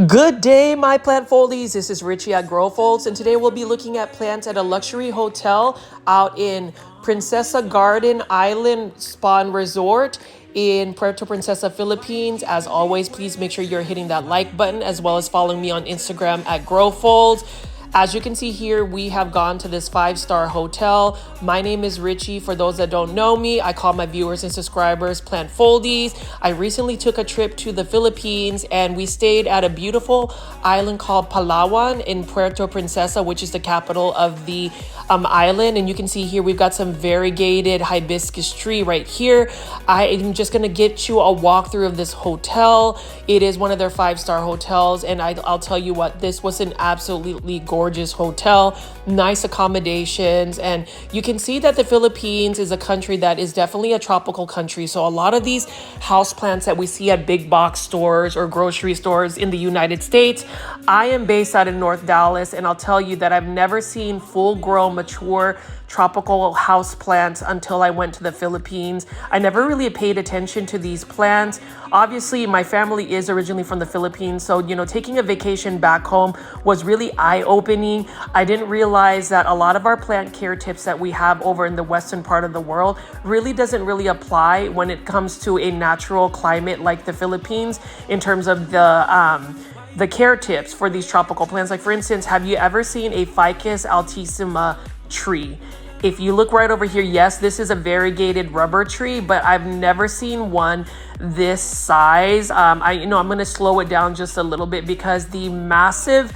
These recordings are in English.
Good day, my plant foldies. This is Richie at Grow Folds, and today we'll be looking at plants at a luxury hotel out in Princesa Garden Island Spa and Resort in Puerto Princesa, Philippines. As always, please make sure you're hitting that like button as well as following me on Instagram at Grow Folds. As you can see here, we have gone to this 5-star hotel. My name is Richie. For those that don't know me, I call my viewers and subscribers plant foldies. I recently took a trip to the Philippines and we stayed at a beautiful island called Palawan in Puerto Princesa, which is the capital of the island. And you can see here, we've got some variegated hibiscus tree right here. I am just gonna get you a walkthrough of this hotel. It is one of their 5-star hotels. And I'll tell you what, this was an absolutely gorgeous hotel, nice accommodations. And you can see that the Philippines is a country that is definitely a tropical country. So a lot of these houseplants that we see at big box stores or grocery stores in the United States, I am based out of North Dallas, and I'll tell you that I've never seen full-grown, mature tropical house plants until I went to the Philippines. I never really paid attention to these plants. Obviously, my family is originally from the Philippines, so taking a vacation back home was really eye-opening. I didn't realize that a lot of our plant care tips that we have over in the western part of the world really doesn't really apply when it comes to a natural climate like the Philippines in terms of the care tips for these tropical plants. Like, for instance, have you ever seen a Ficus altissima tree? If you look right over here, yes, this is a variegated rubber tree, but I've never seen one this size. I'm going to slow it down just a little bit because the massive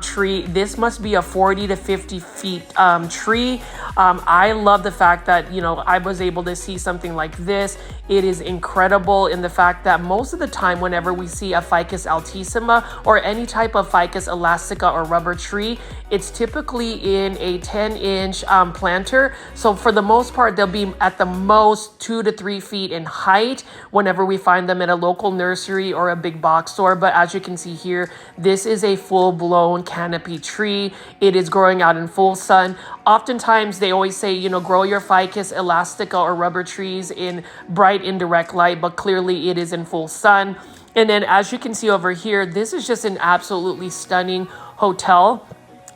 tree, this must be a 40 to 50 feet tree. I love the fact that I was able to see something like this. It is incredible in the fact that most of the time whenever we see a Ficus altissima or any type of Ficus elastica or rubber tree, it's typically in a 10-inch planter. So for the most part, they'll be at the most 2 to 3 feet in height whenever we find them at a local nursery or a big box store. But as you can see here, this is a full-blown canopy tree. It is growing out in full sun. Oftentimes they always say, grow your Ficus elastica or rubber trees in bright indirect light, but clearly it is in full sun. And then as you can see over here, this is just an absolutely stunning hotel.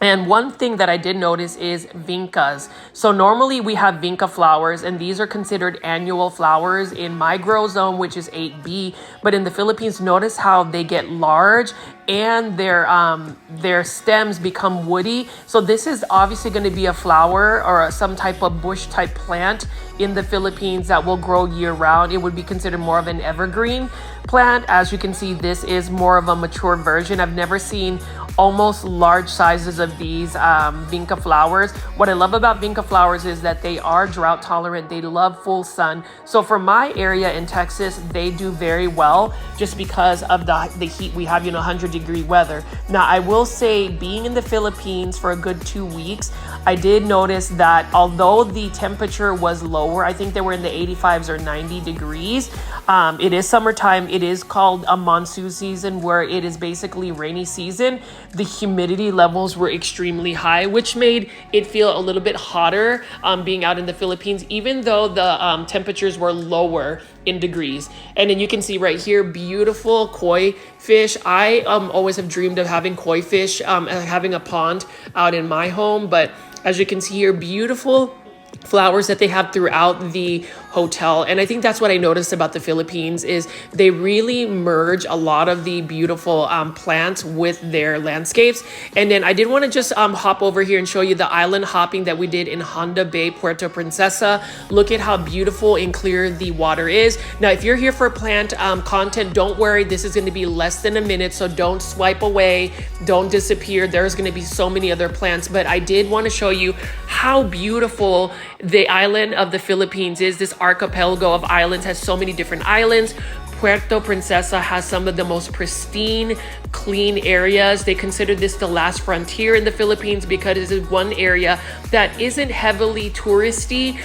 And one thing that I did notice is vincas. So normally we have vinca flowers, and these are considered annual flowers in my grow zone, which is 8B. But in the Philippines, notice how they get large and their stems become woody. So this is obviously going to be a flower or some type of bush type plant in the Philippines that will grow year round. It would be considered more of an evergreen plant. As you can see, this is more of a mature version. I've never seen almost large sizes of these vinca flowers. What I love about vinca flowers is that they are drought tolerant. They love full sun. So for my area in Texas, they do very well just because of the heat we have, 100-degree weather. Now, I will say, being in the Philippines for a good 2 weeks, I did notice that although the temperature was lower, I think they were in the 85s or 90 degrees. It is summertime. It is called a monsoon season, where it is basically rainy season. The humidity levels were extremely high, which made it feel a little bit hotter being out in the Philippines, even though the temperatures were lower in degrees. And then you can see right here, beautiful koi fish. I always have dreamed of having koi fish, having a pond out in my home. But as you can see here, beautiful flowers that they have throughout the hotel. And I think that's what I noticed about the Philippines is they really merge a lot of the beautiful plants with their landscapes. And then I did want to just hop over here and show you the island hopping that we did in Honda Bay, Puerto Princesa. Look at how beautiful and clear the water is. Now, if you're here for plant content, don't worry. This is going to be less than a minute, so don't swipe away. Don't disappear. There's going to be so many other plants, but I did want to show you how beautiful the island of the Philippines is. This archipelago of islands has so many different islands. Puerto Princesa has some of the most pristine, clean areas. They consider this the last frontier in the Philippines because it is one area that isn't heavily touristy.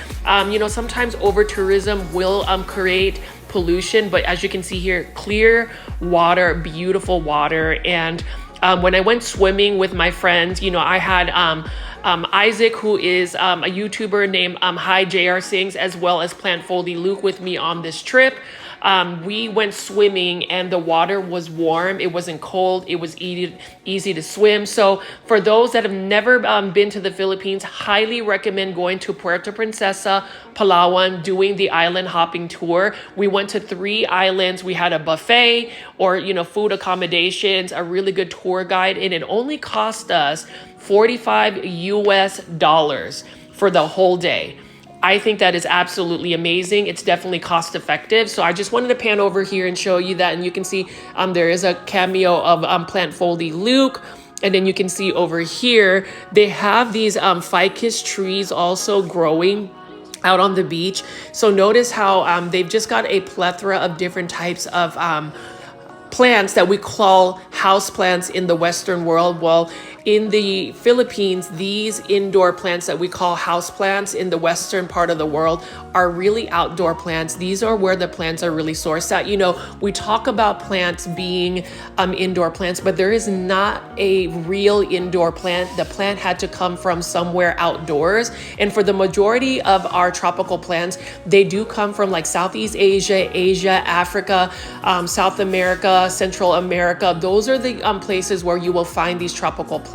Sometimes over-tourism will create pollution, but as you can see here, clear water, beautiful water. And when I went swimming with my friends, I had Isaac, who is a YouTuber named Hi JR Sings, as well as Plant Foldy Luke with me on this trip. we went swimming and the water was warm. It wasn't cold. It was easy to swim. So for those that have never been to the Philippines, highly recommend going to Puerto Princesa, Palawan, doing the island hopping tour. We went to 3 islands. We had a buffet or, food accommodations, a really good tour guide, and it only cost us $45 for the whole day. I think that is absolutely amazing. It's definitely cost effective. So I just wanted to pan over here and show you that. And you can see there is a cameo of Plant Foldy Luke. And then you can see over here, they have these ficus trees also growing out on the beach. So notice how they've just got a plethora of different types of plants that we call houseplants in the Western world. Well, in the Philippines, these indoor plants that we call houseplants in the Western part of the world are really outdoor plants. These are where the plants are really sourced at. We talk about plants being indoor plants, but there is not a real indoor plant. The plant had to come from somewhere outdoors. And for the majority of our tropical plants, they do come from like Southeast Asia, Africa, South America, Central America. Those are the places where you will find these tropical plants.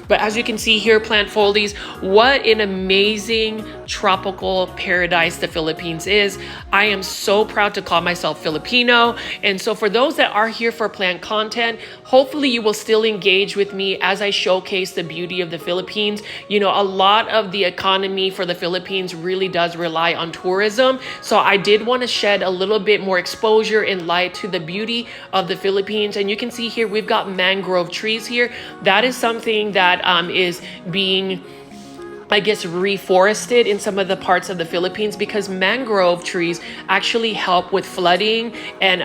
But as you can see here, plant foldies, what an amazing tropical paradise the Philippines is. I am so proud to call myself Filipino. And so for those that are here for plant content, hopefully you will still engage with me as I showcase the beauty of the Philippines. A lot of the economy for the Philippines really does rely on tourism. So I did want to shed a little bit more exposure and light to the beauty of the Philippines. And you can see here, we've got mangrove trees here. That is something that is being, I guess, reforested in some of the parts of the Philippines because mangrove trees actually help with flooding and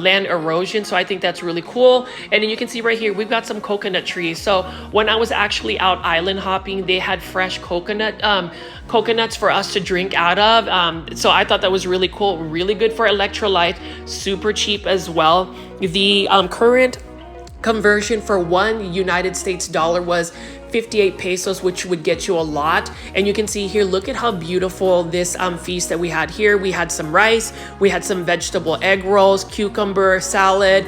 land erosion. So I think that's really cool. And then you can see right here, we've got some coconut trees. So when I was actually out island hopping, they had fresh coconuts for us to drink out of. So I thought that was really cool, really good for electrolyte, super cheap as well. The current conversion for $1 United States dollar was 58 pesos, which would get you a lot. And you can see here, look at how beautiful this feast that we had here. We had some rice, we had some vegetable egg rolls, cucumber salad,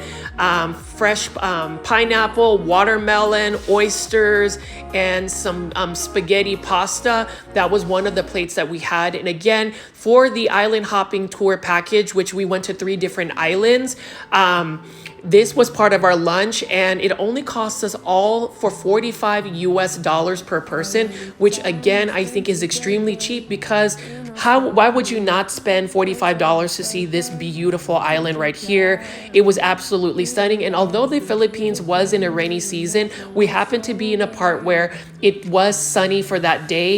fresh pineapple, watermelon, oysters, and some spaghetti pasta. That was one of the plates that we had. And again, for the island hopping tour package, which we went to 3 different islands, this was part of our lunch, and it only cost us all for $45 per person, which again, I think is extremely cheap because why would you not spend $45 to see this beautiful island right here? It was absolutely stunning. And although the Philippines was in a rainy season, we happened to be in a part where it was sunny for that day.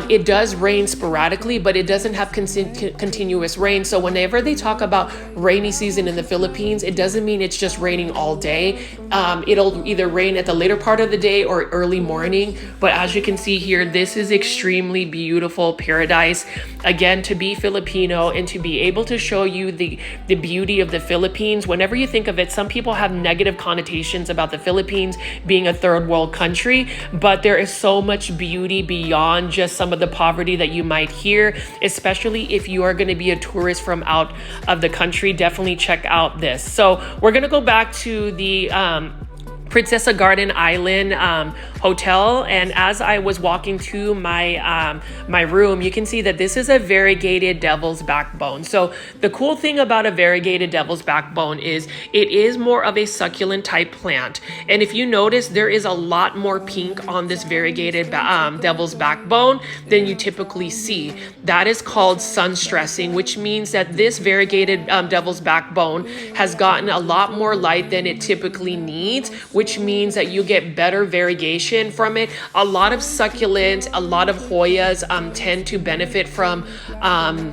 It does rain sporadically, but it doesn't have continuous rain. So whenever they talk about rainy season in the Philippines, it doesn't mean it's just raining all day. It'll either rain at the later part of the day or early morning. But as you can see here, this is extremely beautiful paradise. Again, to be Filipino and to be able to show you the beauty of the Philippines, whenever you think of it, some people have negative connotations about the Philippines being a third world country, but there is so much beauty beyond just some of the poverty that you might hear, especially if you are going to be a tourist from out of the country. Definitely check out this. So we're going to go back to the Princesa Garden Island hotel, and as I was walking to my my room, you can see that this is a variegated devil's backbone. So the cool thing about a variegated devil's backbone is it is more of a succulent type plant, and if you notice, there is a lot more pink on this variegated devil's backbone than you typically see. That is called sun stressing, which means that this variegated devil's backbone has gotten a lot more light than it typically needs, which means that you get better variegation from it. A lot of succulents, a lot of Hoyas tend to benefit from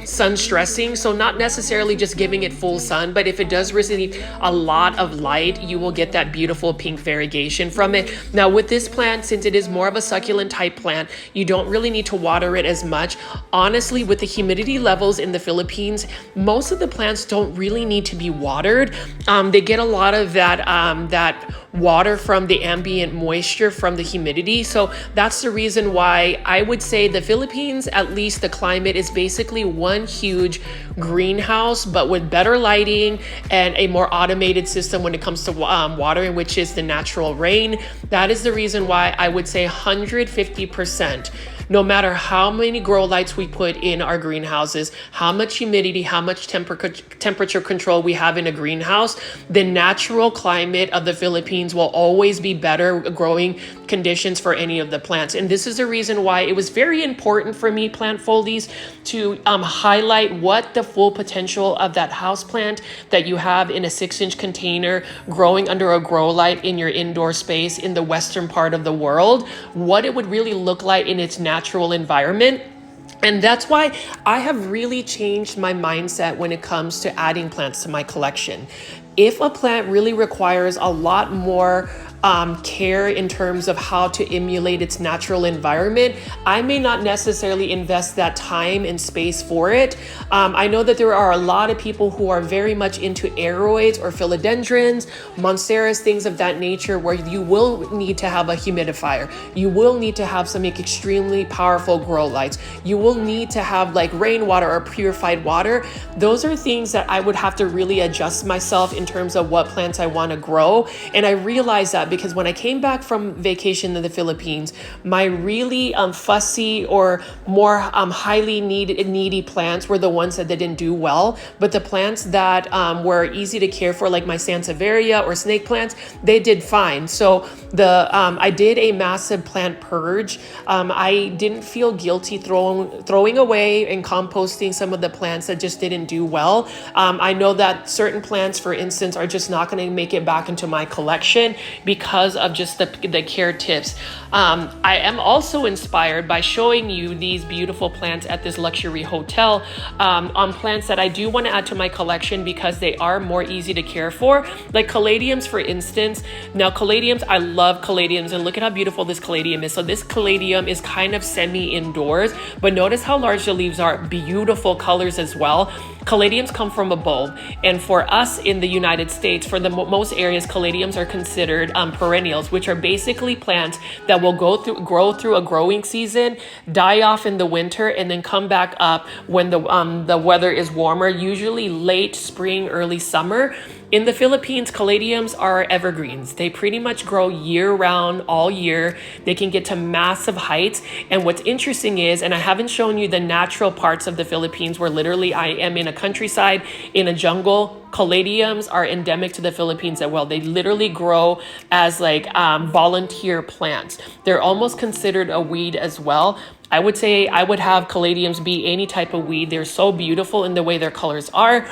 sun stressing. So not necessarily just giving it full sun, but if it does receive a lot of light, you will get that beautiful pink variegation from it. Now with this plant, since it is more of a succulent type plant, you don't really need to water it as much. Honestly, with the humidity levels in the Philippines, most of the plants don't really need to be watered. They get a lot of that water from the ambient moisture from the humidity. So that's the reason why I would say the Philippines, at least the climate, is basically one huge greenhouse, but with better lighting and a more automated system when it comes to watering, which is the natural rain. That is the reason why I would say 150%. No matter how many grow lights we put in our greenhouses, how much humidity, how much temperature control we have in a greenhouse, the natural climate of the Philippines will always be better growing conditions for any of the plants. And this is the reason why it was very important for me, plant foldies, to highlight what the full potential of that house plant that you have in a 6-inch container growing under a grow light in your indoor space in the western part of the world, what it would really look like in its natural environment. And that's why I have really changed my mindset when it comes to adding plants to my collection. If a plant really requires a lot more care in terms of how to emulate its natural environment, I may not necessarily invest that time and space for it. I know that there are a lot of people who are very much into aeroids or philodendrons, monsteras, things of that nature, where you will need to have a humidifier. You will need to have some extremely powerful grow lights. You will need to have like rainwater or purified water. Those are things that I would have to really adjust myself in terms of what plants I want to grow. And I realized that because when I came back from vacation in the Philippines, my really fussy or more highly needy plants were the ones that didn't do well. But the plants that were easy to care for, like my sansevieria or snake plants, they did fine. So I did a massive plant purge. I didn't feel guilty throwing away and composting some of the plants that just didn't do well. I know that certain plants, for instance, are just not going to make it back into my collection because of just the care tips. I am also inspired by showing you these beautiful plants at this luxury hotel on plants that I do want to add to my collection because they are more easy to care for, like caladiums, for instance. Now caladiums, I love caladiums, and look at how beautiful this caladium is. So this caladium is kind of semi-indoors, but notice how large the leaves are. Beautiful colors as well. Caladiums come from a bulb, and for us in the United States, for the most areas, caladiums are considered perennials, which are basically plants that will grow through a growing season, die off in the winter, and then come back up when the weather is warmer, usually late spring, early summer. In the Philippines, caladiums are evergreens. They pretty much grow year-round, all year. They can get to massive heights. And what's interesting is, and I haven't shown you the natural parts of the Philippines where literally I am in a countryside, in a jungle, caladiums are endemic to the Philippines as well. They literally grow as like volunteer plants. They're almost considered a weed as well. I would say I would have caladiums be any type of weed. They're so beautiful in the way their colors are.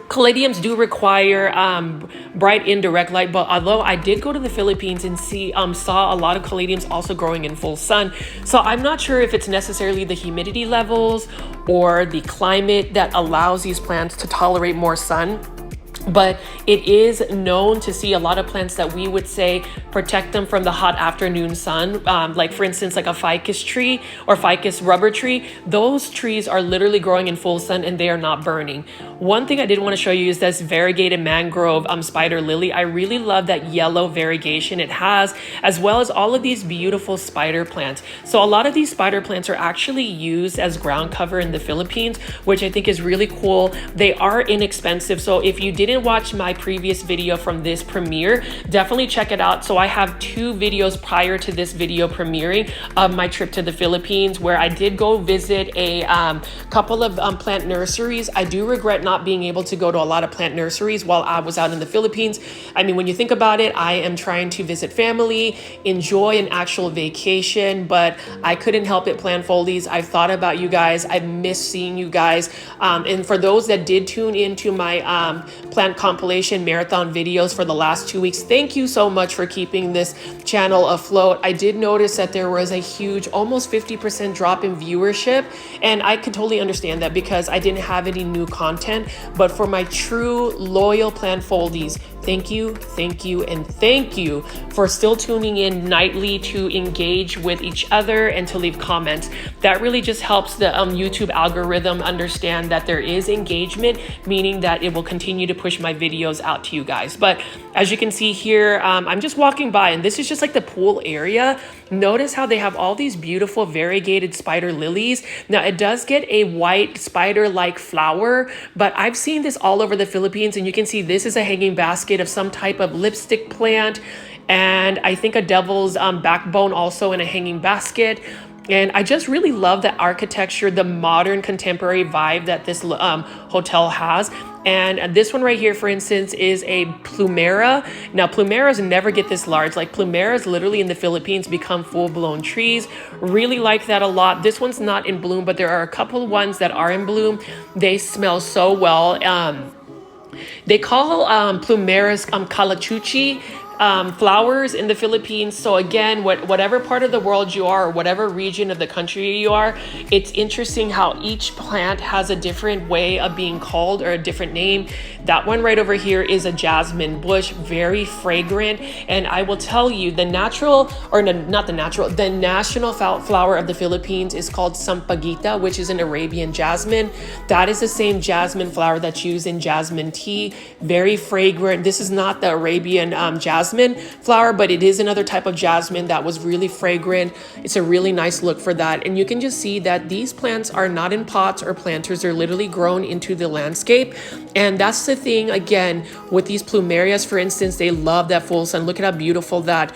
Caladiums do require bright indirect light, but although I did go to the Philippines and saw a lot of caladiums also growing in full sun. So I'm not sure if it's necessarily the humidity levels or the climate that allows these plants to tolerate more sun. But it is known to see a lot of plants that we would say protect them from the hot afternoon sun. Like for instance, like a ficus tree or ficus rubber tree. Those trees are literally growing in full sun and they are not burning. One thing I did want to show you is this variegated mangrove spider lily. I really love that yellow variegation it has, as well as all of these beautiful spider plants. So a lot of these spider plants are actually used as ground cover in the Philippines, which I think is really cool. They are inexpensive. So if you didn't watch my previous video from this premiere, definitely check it out. So I have 2 videos prior to this video premiering of my trip to the Philippines, where I did go visit a couple of plant nurseries. I do regret not being able to go to a lot of plant nurseries while I was out in the Philippines. I mean, when you think about it, I am trying to visit family, enjoy an actual vacation, but I couldn't help it, plant foldies. I've thought about you guys. I've missed seeing you guys. And for those that did tune into my plant compilation marathon videos for the last 2 weeks, thank you so much for keeping this channel afloat. I did notice that there was a huge, almost 50% drop in viewership, and I could totally understand that because I didn't have any new content. But for my true loyal plant foldies, Thank you, and thank you for still tuning in nightly to engage with each other and to leave comments. That really just helps the YouTube algorithm understand that there is engagement, meaning that it will continue to push my videos out to you guys. But as you can see here, I'm just walking by, and this is just like the pool area. Notice how they have all these beautiful variegated spider lilies. Now it does get a white spider-like flower, but I've seen this all over the Philippines, and you can see this is a hanging basket of some type of lipstick plant, and I think a devil's backbone also in a hanging basket. And I just really love the architecture, the modern contemporary vibe that this hotel has. And this one right here, for instance, is a plumera. Now, plumeras never get this large. Like, plumeras literally in the Philippines become full-blown trees. Really like that a lot. This one's not in bloom, but there are a couple of ones that are in bloom. They smell so well. They call plumeras calachuchi flowers in the Philippines. So again, whatever part of the world you are, or whatever region of the country you are, it's interesting how each plant has a different way of being called, or a different name. That one right over here is a jasmine bush, very fragrant. And I will tell you, the national flower of the Philippines is called sampaguita, which is an Arabian jasmine. That is the same jasmine flower that's used in jasmine tea. Very fragrant. This is not the Arabian jasmine flower, but it is another type of jasmine that was really fragrant. It's a really nice look for that. And you can just see that these plants are not in pots or planters. They're literally grown into the landscape. And that's the thing, again, with these plumerias, for instance, they love that full sun. Look at how beautiful that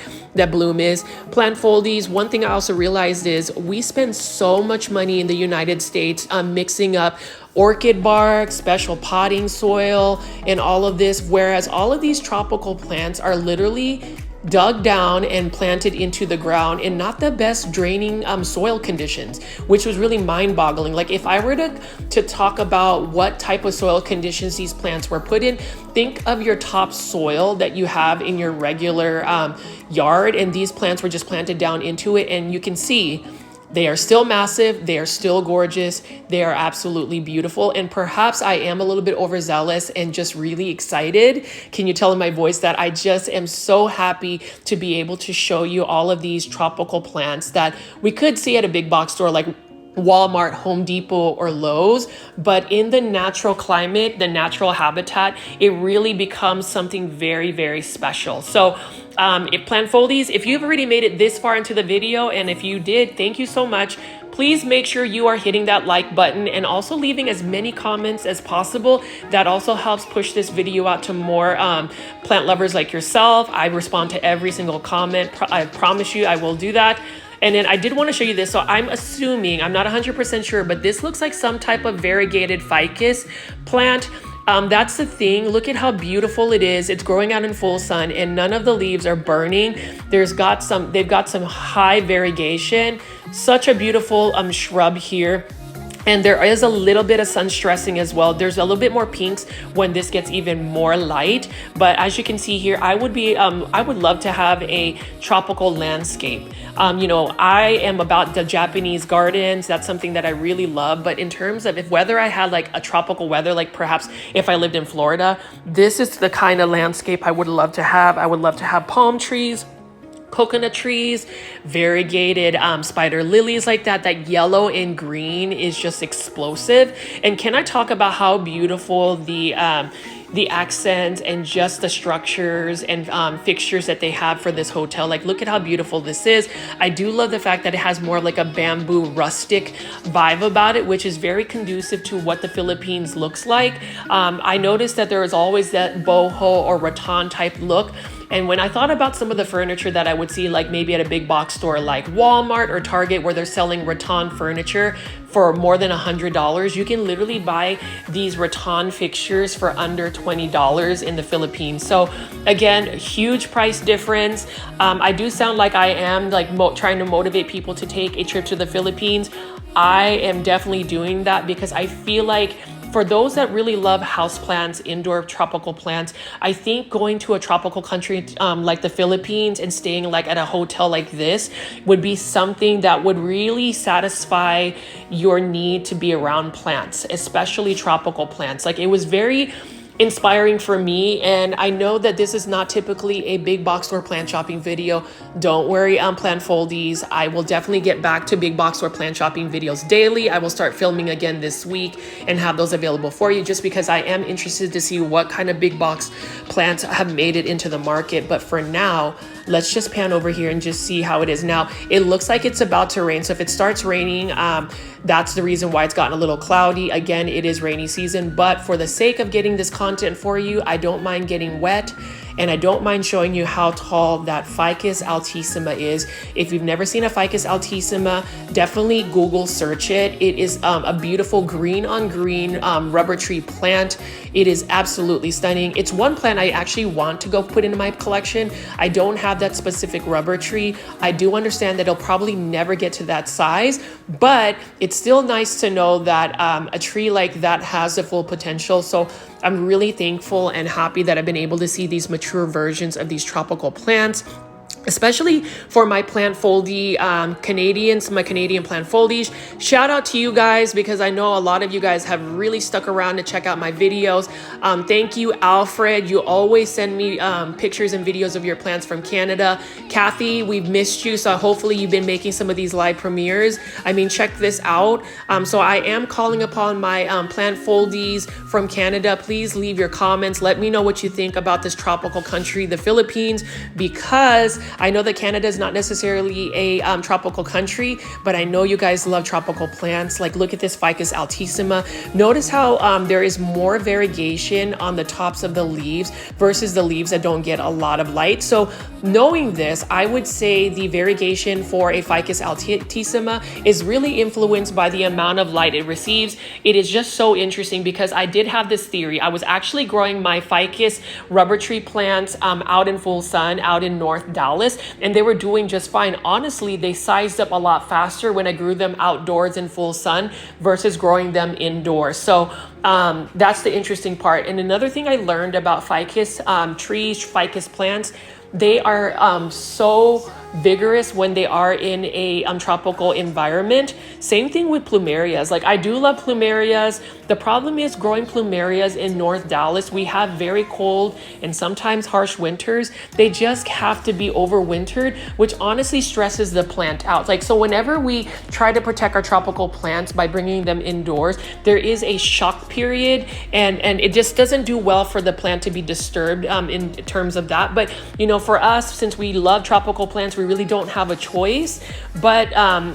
bloom is. Plant foldies, one thing I also realized is we spend so much money in the United States mixing up orchid bark, special potting soil, and all of this, whereas all of these tropical plants are literally dug down and planted into the ground in not the best draining soil conditions, which was really mind-boggling. Like, if I were to talk about what type of soil conditions these plants were put in, think of your top soil that you have in your regular yard, and these plants were just planted down into it, and you can see they are still massive. They are still gorgeous. They are absolutely beautiful. And perhaps I am a little bit overzealous and just really excited. Can you tell in my voice that I just am so happy to be able to show you all of these tropical plants that we could see at a big box store like Walmart, Home Depot, or Lowe's, but in the natural climate, the natural habitat, it really becomes something very, very special. So plant foldies, if you've already made it this far into the video, and if you did, thank you so much. Please make sure you are hitting that like button and also leaving as many comments as possible. That also helps push this video out to more plant lovers like yourself. I respond to every single comment. I promise you I will do that. And then I did want to show you this. So I'm assuming, I'm not 100% sure, but this looks like some type of variegated ficus plant. That's the thing. Look at how beautiful it is. It's growing out in full sun, and none of the leaves are burning. They've got some high variegation. Such a beautiful shrub here. And there is a little bit of sun stressing as well. There's a little bit more pinks when this gets even more light. But as you can see here, I would love to have a tropical landscape. I am about the Japanese gardens. That's something that I really love. But in terms of whether I had like a tropical weather, like perhaps if I lived in Florida, this is the kind of landscape I would love to have. I would love to have palm trees, coconut trees, variegated spider lilies like that. That yellow and green is just explosive. And can I talk about how beautiful the accents and just the structures and fixtures that they have for this hotel. Like, look at how beautiful this is. I do love the fact that it has more like a bamboo rustic vibe about it, which is very conducive to what the Philippines looks like. I noticed that there is always that boho or rattan type look. And when I thought about some of the furniture that I would see, like maybe at a big box store like Walmart or Target, where they're selling rattan furniture for more than $100, you can literally buy these rattan fixtures for under $20 in the Philippines. So again, huge price difference. I do sound like I am like trying to motivate people to take a trip to the Philippines. I am definitely doing that because I feel like for those that really love houseplants, indoor tropical plants, I think going to a tropical country like the Philippines and staying like at a hotel like this would be something that would really satisfy your need to be around plants, especially tropical plants. Like, it was very inspiring for me. And I know that this is not typically a big box store plant shopping video. Don't worry, plant foldies. I will definitely get back to big box store plant shopping videos daily. I will start filming again this week and have those available for you, just because I am interested to see what kind of big box plants have made it into the market. But for now, let's just pan over here and just see how it is now. It looks like it's about to rain. So if it starts raining, that's the reason why it's gotten a little cloudy. Again, it is rainy season, but for the sake of getting this content for you, I don't mind getting wet. And I don't mind showing you how tall that Ficus altissima is. If you've never seen a Ficus altissima, definitely Google search it. It is a beautiful green on green rubber tree plant. It is absolutely stunning. It's one plant I actually want to go put into my collection. I don't have that specific rubber tree. I do understand that it'll probably never get to that size, but it's still nice to know that a tree like that has the full potential. So I'm really thankful and happy that I've been able to see these mature versions of these tropical plants, especially for my plant foldy Canadians, my Canadian plant foldies. Shout out to you guys, because I know a lot of you guys have really stuck around to check out my videos. Thank you, Alfred. You always send me pictures and videos of your plants from Canada. Kathy, we've missed you, so hopefully you've been making some of these live premieres. I mean, check this out. So I am calling upon my plant foldies from Canada. Please leave your comments. Let me know what you think about this tropical country, the Philippines, because I know that Canada is not necessarily a tropical country, but I know you guys love tropical plants. Like, look at this Ficus altissima. Notice how there is more variegation on the tops of the leaves versus the leaves that don't get a lot of light. So knowing this, I would say the variegation for a Ficus altissima is really influenced by the amount of light it receives. It is just so interesting, because I did have this theory. I was actually growing my Ficus rubber tree plants out in full sun, out in North Dallas, and they were doing just fine. Honestly, they sized up a lot faster when I grew them outdoors in full sun versus growing them indoors. So that's the interesting part. And another thing I learned about Ficus trees, Ficus plants, they are so vigorous when they are in a tropical environment. Same thing with plumerias. Like, I do love plumerias. The problem is growing plumerias in North Dallas. We have very cold and sometimes harsh winters. They just have to be overwintered, which honestly stresses the plant out. Like, so whenever we try to protect our tropical plants by bringing them indoors, there is a shock period, and it just doesn't do well for the plant to be disturbed in terms of that. But you know, for us, since we love tropical plants, we really don't have a choice. But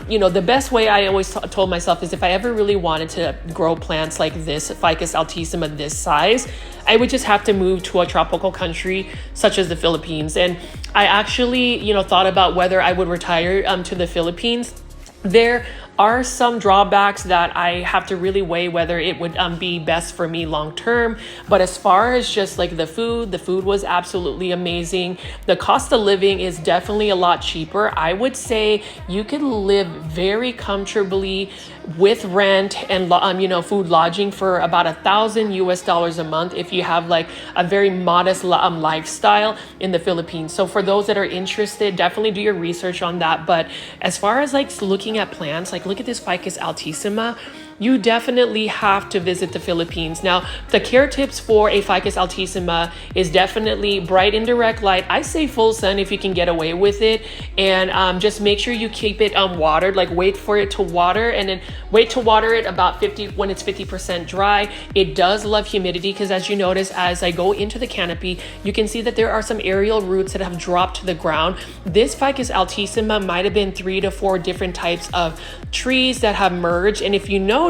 you know, the best way I always told myself is, if I ever really wanted to grow plants like this Ficus altissima this size, I would just have to move to a tropical country such as the Philippines. And I actually, you know, thought about whether I would retire to the Philippines. There are some drawbacks that I have to really weigh whether it would be best for me long term. But as far as just like the food was absolutely amazing. The cost of living is definitely a lot cheaper. I would say you could live very comfortably with rent and you know, food lodging for about $1,000 a month if you have like a very modest lifestyle in the Philippines. So for those that are interested, definitely do your research on that. But as far as like looking at plants, like look at this Ficus altissima. You definitely have to visit the Philippines. Now, the care tips for a Ficus altissima is definitely bright indirect light. I say full sun if you can get away with it. And just make sure you keep it watered, like wait for it to water, and then wait to water it about 50 when it's 50% dry. It does love humidity, because as you notice, as I go into the canopy, you can see that there are some aerial roots that have dropped to the ground. This Ficus altissima might have been 3 to 4 different types of trees that have merged. And if you notice,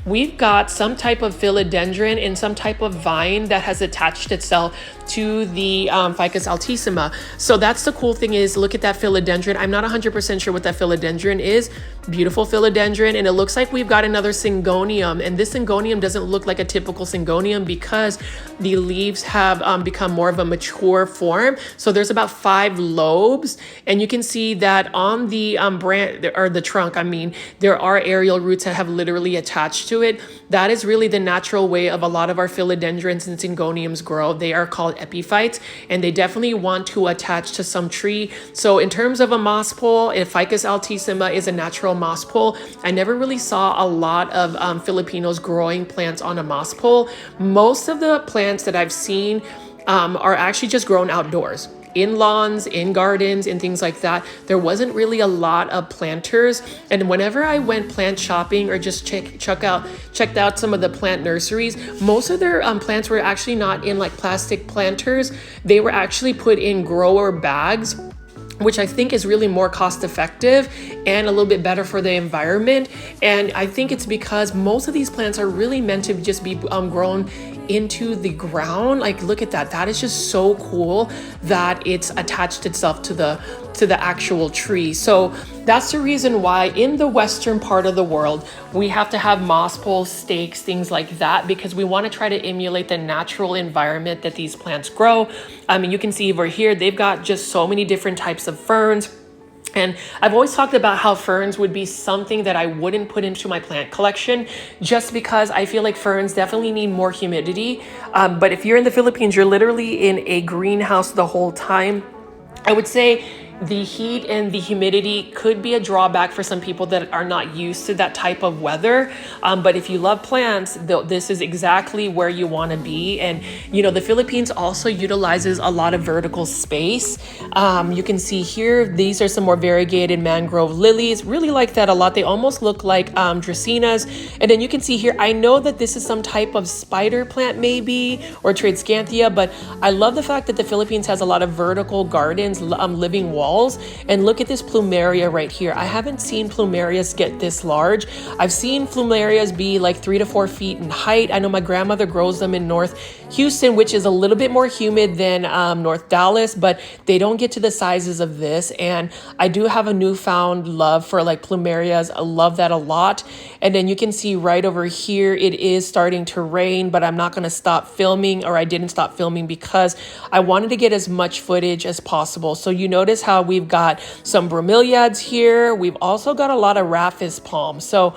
we've got some type of philodendron and some type of vine that has attached itself to the Ficus altissima. So that's the cool thing is, look at that philodendron. I'm not 100% sure what that philodendron is. Beautiful philodendron. And it looks like we've got another syngonium. And this syngonium doesn't look like a typical syngonium because the leaves have become more of a mature form. So there's about 5 lobes. And you can see that on the branch or the trunk, I mean, there are aerial roots that have literally really attached to it. That is really the natural way of a lot of our philodendrons and syngoniums grow. They are called epiphytes, and they definitely want to attach to some tree. So in terms of a moss pole, if Ficus altissima is a natural moss pole, I never really saw a lot of Filipinos growing plants on a moss pole. Most of the plants that I've seen are actually just grown outdoors, in lawns, in gardens, and things like that. There wasn't really a lot of planters. And whenever I went plant shopping or just checked out some of the plant nurseries, most of their plants were actually not in like plastic planters. They were actually put in grower bags, which I think is really more cost effective and a little bit better for the environment. And I think it's because most of these plants are really meant to just be grown into the ground. Like, look at that. That is just so cool that it's attached itself to the actual tree. So that's the reason why in the western part of the world, we have to have moss poles, stakes, things like that, because we want to try to emulate the natural environment that these plants grow. I mean, you can see over here, they've got just so many different types of ferns. And I've always talked about how ferns would be something that I wouldn't put into my plant collection, just because I feel like ferns definitely need more humidity. But if you're in the Philippines, you're literally in a greenhouse the whole time. I would say the heat and the humidity could be a drawback for some people that are not used to that type of weather. But if you love plants, this is exactly where you want to be. And, you know, the Philippines also utilizes a lot of vertical space. You can see here, these are some more variegated mangrove lilies. Really like that a lot. They almost look like dracaenas. And then you can see here, I know that this is some type of spider plant maybe, or tradescanthia, but I love the fact that the Philippines has a lot of vertical gardens, living walls. And look at this plumeria right here. I haven't seen plumerias get this large. I've seen plumerias be like 3 to 4 feet in height. I know my grandmother grows them in North Houston, which is a little bit more humid than North Dallas, but they don't get to the sizes of this. And I do have a newfound love for like plumerias. I love that a lot. And then you can see right over here, it is starting to rain, but I'm not going to stop filming, or I didn't stop filming because I wanted to get as much footage as possible. So you notice how we've got some bromeliads here. We've also got a lot of rhaphis palms. So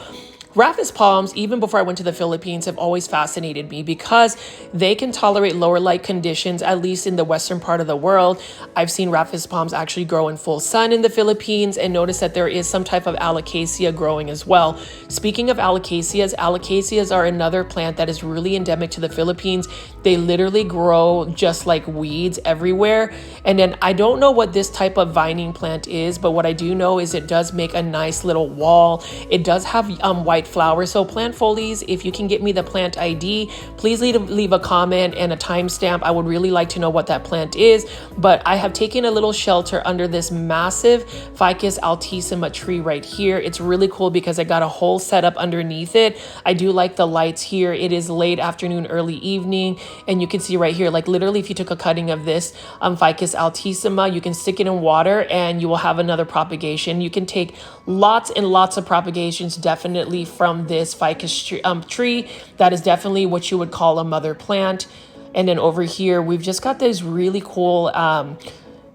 rhaphis palms, even before I went to the Philippines, have always fascinated me because they can tolerate lower light conditions, at least in the western part of the world. I've seen rhaphis palms actually grow in full sun in the Philippines, and notice that there is some type of alocasia growing as well. Speaking of alocasias are another plant that is really endemic to the Philippines. They literally grow just like weeds everywhere. And then I don't know what this type of vining plant is, but what I do know is it does make a nice little wall. It does have white flowers. So plant folies, if you can get me the plant ID, please leave a comment and a timestamp. I would really like to know what that plant is. But I have taken a little shelter under this massive Ficus altissima tree right here. It's really cool because I got a whole setup underneath it. I do like the lights here. It is late afternoon, early evening, and you can see right here, like literally if you took a cutting of this Ficus altissima, you can stick it in water and you will have another propagation. You can take lots and lots of propagations definitely from this ficus tree. That is definitely what you would call a mother plant. And then over here, we've just got this really cool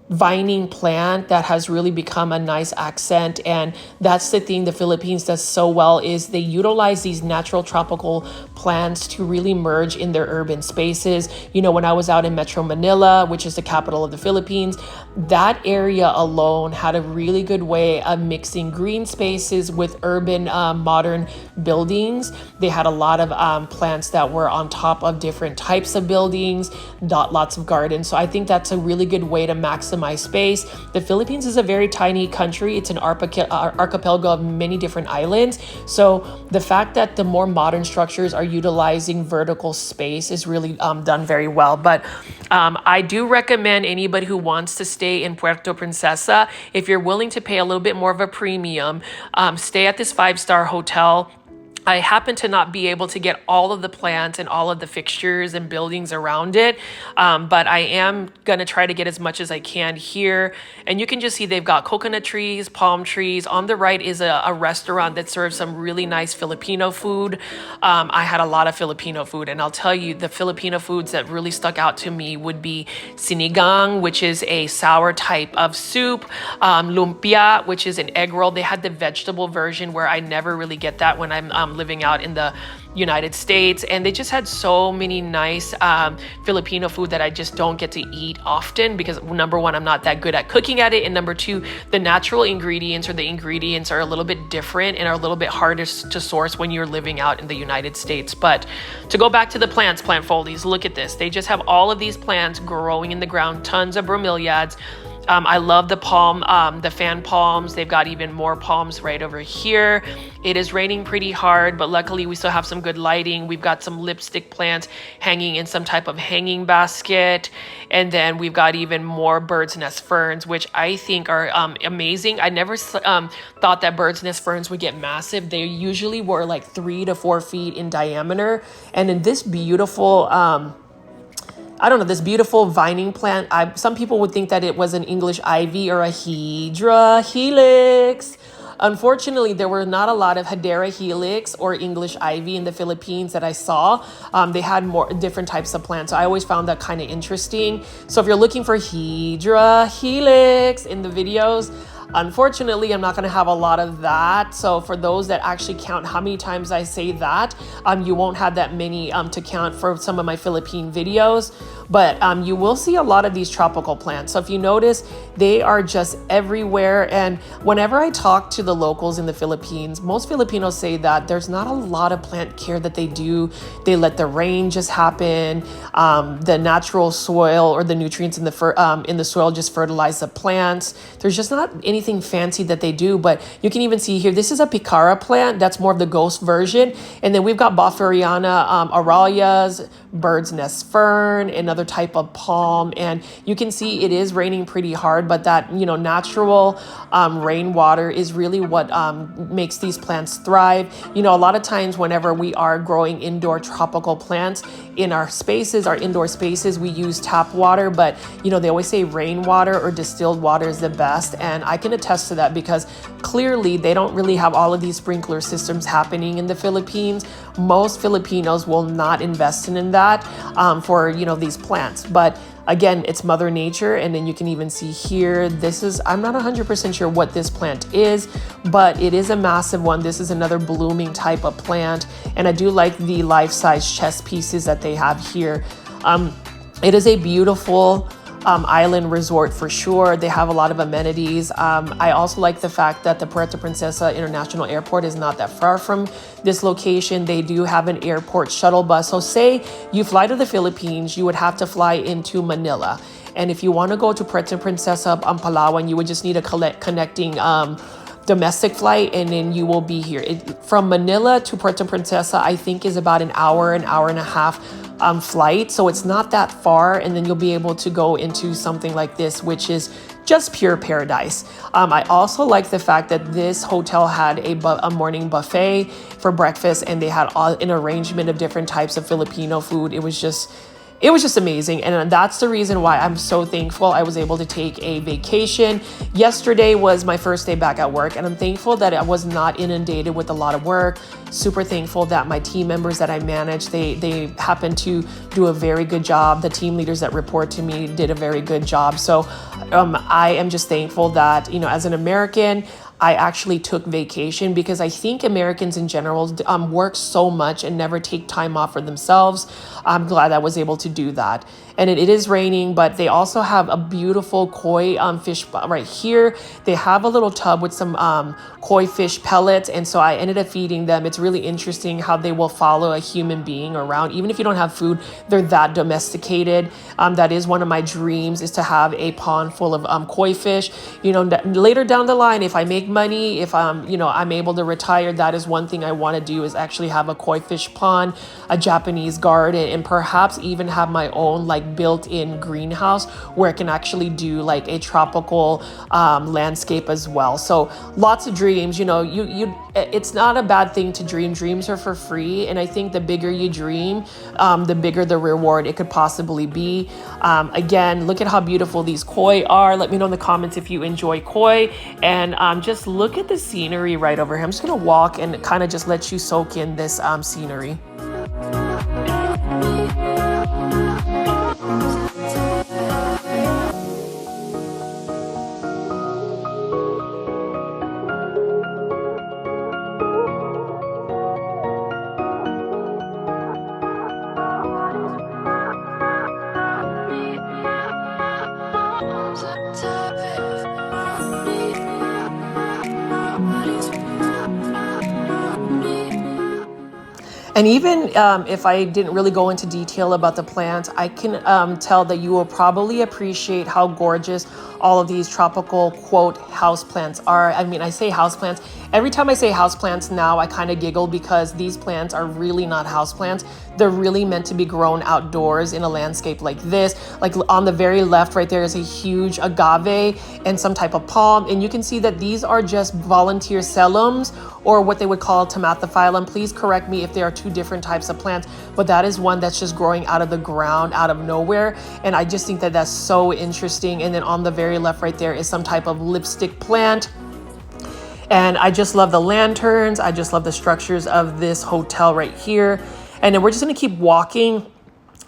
vining plant that has really become a nice accent. And that's the thing the Philippines does so well, is they utilize these natural tropical plants to really merge in their urban spaces. You know, when I was out in Metro Manila, which is the capital of the Philippines, that area alone had a really good way of mixing green spaces with urban modern buildings. They had a lot of plants that were on top of different types of buildings, lots of gardens. So I think that's a really good way to maximize space. The Philippines is a very tiny country. It's an archipelago of many different islands. So the fact that the more modern structures are utilizing vertical space is really done very well. But I do recommend anybody who wants to stay in Puerto Princesa, if you're willing to pay a little bit more of a premium, stay at this 5-star hotel. I happen to not be able to get all of the plants and all of the fixtures and buildings around it, but I am going to try to get as much as I can here. And you can just see they've got coconut trees, palm trees. On the right is a restaurant that serves some really nice Filipino food. I had a lot of Filipino food, and I'll tell you, the Filipino foods that really stuck out to me would be sinigang, which is a sour type of soup, lumpia, which is an egg roll. They had the vegetable version where I never really get that when I'm living out in the United States, and they just had so many nice Filipino food that I just don't get to eat often because number one, I'm not that good at cooking at it, and number two, the natural ingredients or the ingredients are a little bit different and are a little bit harder to source when you're living out in the United States. But to go back to the plants, plant folies, look at this. They just have all of these plants growing in the ground, tons of bromeliads. I love the palm, the fan palms. They've got even more palms right over here. It is raining pretty hard, but luckily we still have some good lighting. We've got some lipstick plants hanging in some type of hanging basket. And then we've got even more bird's nest ferns, which I think are amazing. I never thought that bird's nest ferns would get massive. They usually were like 3 to 4 feet in diameter. And in this beautiful, I don't know, this beautiful vining plant. Some people would think that it was an English ivy or a Hedera helix. Unfortunately, there were not a lot of Hedera helix or English ivy in the Philippines that I saw. They had more different types of plants. So I always found that kind of interesting. So if you're looking for Hedera helix in the videos, unfortunately, I'm not going to have a lot of that. So for those that actually count how many times I say that, you won't have that many to count for some of my Philippine videos. But you will see a lot of these tropical plants. So if you notice, they are just everywhere. And whenever I talk to the locals in the Philippines, most Filipinos say that there's not a lot of plant care that they do. They let the rain just happen. The natural soil or the nutrients in the soil just fertilize the plants. There's just not anything fancy that they do. But you can even see here, this is a picara plant. That's more of the ghost version. And then we've got Boferiana aralias, bird's nest fern, another type of palm. And you can see it is raining pretty hard, but that, natural rainwater is really what makes these plants thrive. A lot of times whenever we are growing indoor tropical plants in our spaces, our indoor spaces, we use tap water, but they always say rainwater or distilled water is the best. And I can attest to that because clearly they don't really have all of these sprinkler systems happening in the Philippines. Most Filipinos will not invest in that for these plants. But again, it's Mother Nature. And then you can even see here, I'm not 100% sure what this plant is, but it is a massive one. This is another blooming type of plant. And I do like the life-size chess pieces that they have here. It is a beautiful island resort for sure. They have a lot of amenities. I also like the fact that the Puerto Princesa International Airport is not that far from this location. They do have an airport shuttle bus. So say you fly to the Philippines, you would have to fly into Manila. And if you want to go to Puerto Princesa, Palawan, you would just need a connecting domestic flight, and then you will be here. From Manila to Puerto Princesa, I think is about an hour and a half flight. So it's not that far. And then you'll be able to go into something like this, which is just pure paradise. I also like the fact that this hotel had a morning buffet for breakfast, and they had an arrangement of different types of Filipino food. It was just amazing. And that's the reason why I'm so thankful I was able to take a vacation. Yesterday was my first day back at work, and I'm thankful that I was not inundated with a lot of work. Super thankful that my team members that I manage, they happened to do a very good job. The team leaders that report to me did a very good job. So I am just thankful that, as an American, I actually took vacation, because I think Americans in general work so much and never take time off for themselves. I'm glad I was able to do that. And it is raining, but they also have a beautiful koi fish right here. They have a little tub with some koi fish pellets, and so I ended up feeding them. It's really interesting how they will follow a human being around. Even if you don't have food, they're that domesticated. That is one of my dreams, is to have a pond full of koi fish. Later down the line, if I make money, if I'm able to retire, that is one thing I want to do, is actually have a koi fish pond, a Japanese garden, and perhaps even have my own built-in greenhouse where I can actually do like a tropical landscape as well. So lots of dreams. It's not a bad thing to dream. Dreams are for free, and I think the bigger you dream, the bigger the reward it could possibly be. Again, look at how beautiful these koi are. Let me know in the comments if you enjoy koi, and just look at the scenery right over here. I'm just gonna walk and kind of just let you soak in this scenery. And even if I didn't really go into detail about the plants, I can tell that you will probably appreciate how gorgeous all of these tropical, quote, houseplants are. I mean, I say houseplants. Every time I say houseplants now, I kind of giggle because these plants are really not houseplants. They're really meant to be grown outdoors in a landscape like this. Like on the very left right there is a huge agave and some type of palm. And you can see that these are just volunteer cellums, or what they would call tomatophyllum. Please correct me if there are two different types of plants, but that is one that's just growing out of the ground, out of nowhere. And I just think that that's so interesting. And then on the very left right there is some type of lipstick plant. And I just love the lanterns. I just love the structures of this hotel right here. And then we're just gonna keep walking.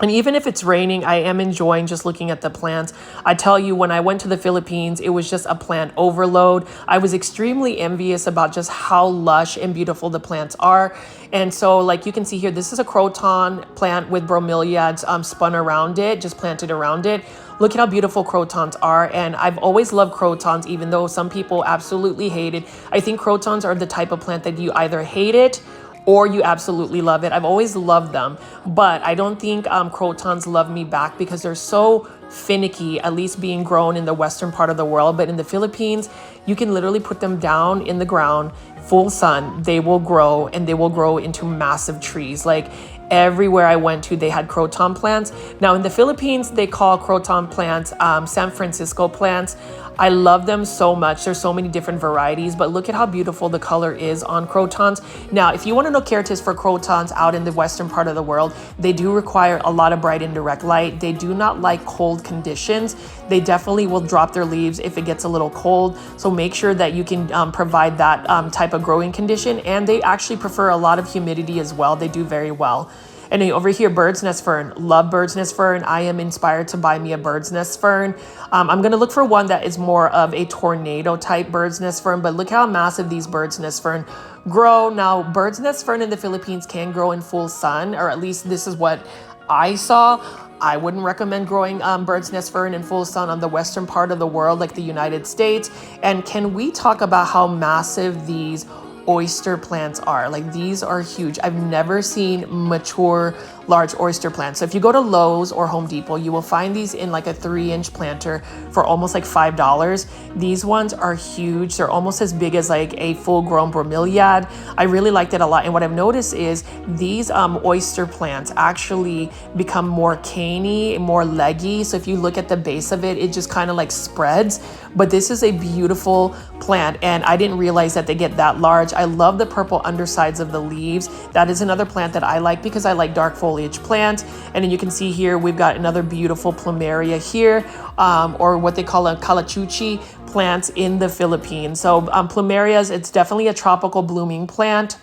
And even if it's raining, I am enjoying just looking at the plants. I tell you, when I went to the Philippines, it was just a plant overload. I was extremely envious about just how lush and beautiful the plants are. And so like you can see here, this is a croton plant with bromeliads spun around it, just planted around it. Look at how beautiful crotons are. And I've always loved crotons, even though some people absolutely hate it. I think crotons are the type of plant that you either hate it or you absolutely love it. I've always loved them, but I don't think crotons love me back because they're so finicky, at least being grown in the western part of the world. But in the Philippines, you can literally put them down in the ground, full sun, they will grow, and they will grow into massive trees. Like everywhere I went to, they had croton plants. Now in the Philippines, they call croton plants San Francisco plants. I love them so much. There's so many different varieties, but look at how beautiful the color is on crotons. Now, if you want to know care tips for crotons out in the western part of the world, they do require a lot of bright and direct light. They do not like cold conditions. They definitely will drop their leaves if it gets a little cold. So make sure that you can provide that type of growing condition. And they actually prefer a lot of humidity as well. They do very well. And then over here, bird's nest fern. Love bird's nest fern. I am inspired to buy me a bird's nest fern. I'm going to look for one that is more of a tornado type bird's nest fern, but look how massive these bird's nest fern grow. Now, bird's nest fern in the Philippines can grow in full sun, or at least this is what I saw. I wouldn't recommend growing bird's nest fern in full sun on the western part of the world, like the United States. And can we talk about how massive these oyster plants are? Like these are huge. I've never seen mature large oyster plants. So if you go to Lowe's or Home Depot, you will find these in like a 3-inch planter for almost like $5. These ones are huge. They're almost as big as like a full-grown bromeliad. I really liked it a lot. And what I've noticed is these oyster plants actually become more caney, more leggy. So if you look at the base of it, it just kind of like spreads. But this is a beautiful plant, and I didn't realize that they get that large. I love the purple undersides of the leaves. That is another plant that I like because I like dark foliage plants. And then you can see here, we've got another beautiful plumeria here, or what they call a calachuchi plants in the Philippines. So plumerias, it's definitely a tropical blooming plant.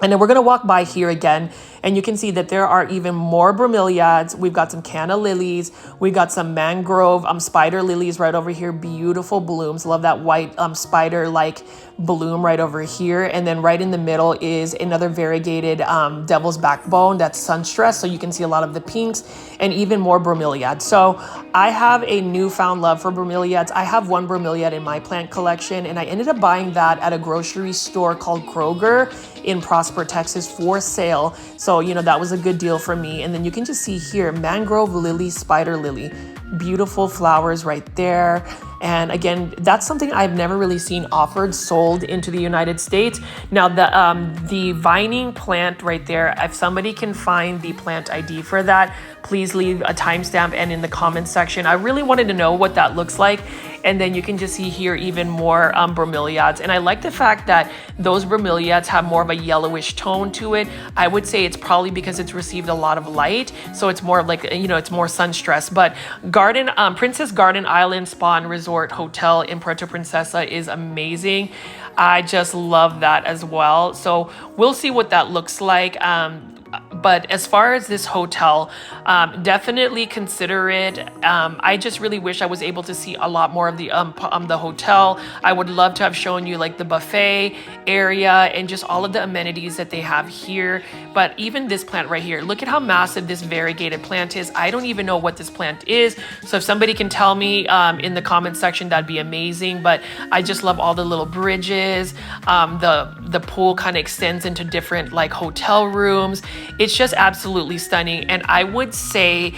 And then we're gonna walk by here again, and you can see that there are even more bromeliads. We've got some canna lilies. We've got some mangrove spider lilies right over here. Beautiful blooms. Love that white spider-like bloom right over here. And then right in the middle is another variegated devil's backbone that's sunstressed. So you can see a lot of the pinks and even more bromeliads. So I have a newfound love for bromeliads. I have one bromeliad in my plant collection, and I ended up buying that at a grocery store called Kroger in Prosper, Texas for sale. So, you know, that was a good deal for me. And then you can just see here, mangrove lily, spider lily, beautiful flowers right there. And again, that's something I've never really seen offered, sold into the United States. Now, the vining plant right there, if somebody can find the plant ID for that, please leave a timestamp and in the comments section. I really wanted to know what that looks like. And then you can just see here even more bromeliads. And I like the fact that those bromeliads have more of a yellowish tone to it. I would say it's probably because it's received a lot of light. So it's more of like, you know, it's more sun stressed. But Princess Garden Island Spa and Resort Hotel in Puerto Princesa is amazing. I just love that as well. So we'll see what that looks like. But as far as this hotel, definitely consider it. I just really wish I was able to see a lot more of the hotel. I would love to have shown you like the buffet area and just all of the amenities that they have here. But even this plant right here, look at how massive this variegated plant is. I don't even know what this plant is. So if somebody can tell me in the comment section, that'd be amazing. But I just love all the little bridges. The pool kind of extends into different like hotel rooms. It's just absolutely stunning. And I would say,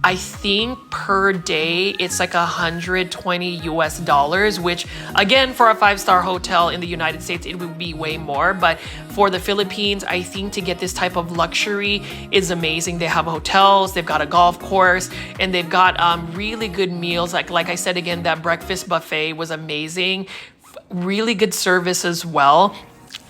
I think per day, it's like $120 US, which again, for a 5-star hotel in the United States, it would be way more. But for the Philippines, I think to get this type of luxury is amazing. They have hotels, they've got a golf course, and they've got really good meals. Like I said, again, that breakfast buffet was amazing. Really good service as well.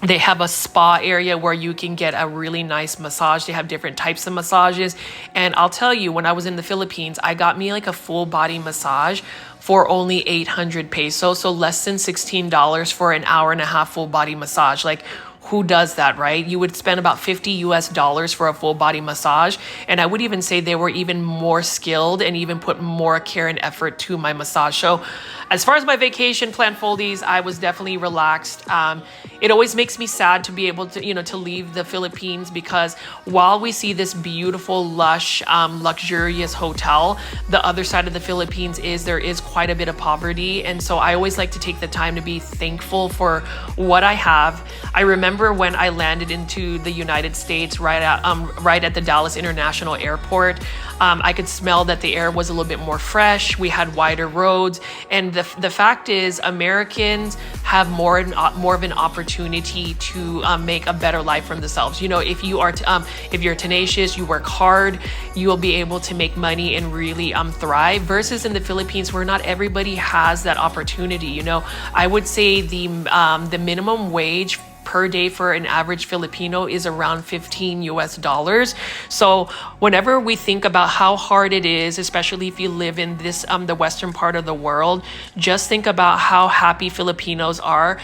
They have a spa area where you can get a really nice massage. They have different types of massages. And I'll tell you, when I was in the Philippines, I got me like a full body massage for only 800 pesos. So less than $16 for an hour and a half full body massage. Like, who does that, right? You would spend about $50 US for a full body massage. And I would even say they were even more skilled and even put more care and effort to my massage. So as far as my vacation plan foldies, I was definitely relaxed. It always makes me sad to be able to, to leave the Philippines, because while we see this beautiful, lush, luxurious hotel, the other side of the Philippines there is quite a bit of poverty. And so I always like to take the time to be thankful for what I have. I remember when I landed into the United States right at the Dallas International Airport, I could smell that the air was a little bit more fresh. We had wider roads. And the fact is, Americans have more of an opportunity to make a better life for themselves. If you're tenacious, you work hard, you will be able to make money and really thrive. Versus in the Philippines, where not everybody has that opportunity. I would say the minimum wage per day for an average Filipino is around $15 US. So whenever we think about how hard it is, especially if you live in this the western part of the world, just think about how happy Filipinos are,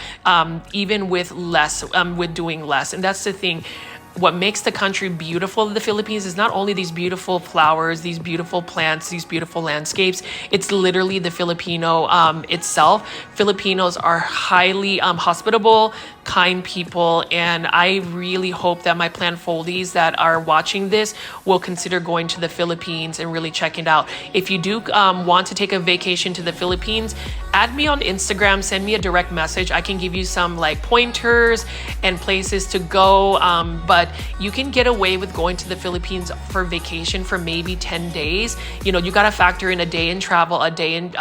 even with less, with doing less. And that's the thing. What makes the country beautiful, the Philippines, is not only these beautiful flowers, these beautiful plants, these beautiful landscapes. It's literally the Filipino itself. Filipinos are highly hospitable, kind people, and I really hope that my plant foldies that are watching this will consider going to the Philippines and really checking it out. If you do want to take a vacation to the Philippines, add me on Instagram, send me a direct message. I can give you some like pointers and places to go, but you can get away with going to the Philippines for vacation for maybe 10 days. You got to factor in a day in travel, a day in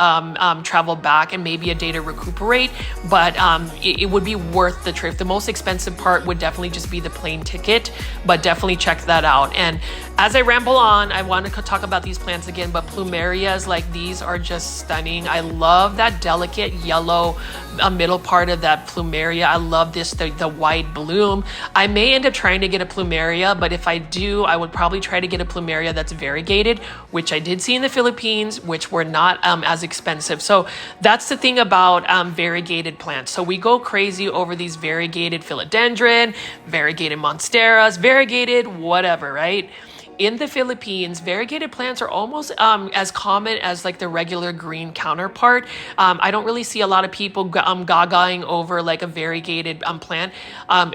travel back, and maybe a day to recuperate, but it would be worth the trip. The most expensive part would definitely just be the plane ticket, but definitely check that out. And as I ramble on, I want to talk about these plants again, but plumerias like these are just stunning. I love that delicate yellow middle part of that plumeria. I love the white bloom. I may end up trying to get a plumeria, but if I do, I would probably try to get a plumeria that's variegated, which I did see in the Philippines, which were not as expensive. So that's the thing about variegated plants. So we go crazy over these variegated philodendron, variegated monsteras, variegated whatever, right? In the Philippines, variegated plants are almost as common as like the regular green counterpart. I don't really see a lot of people gagaing over like a variegated plant.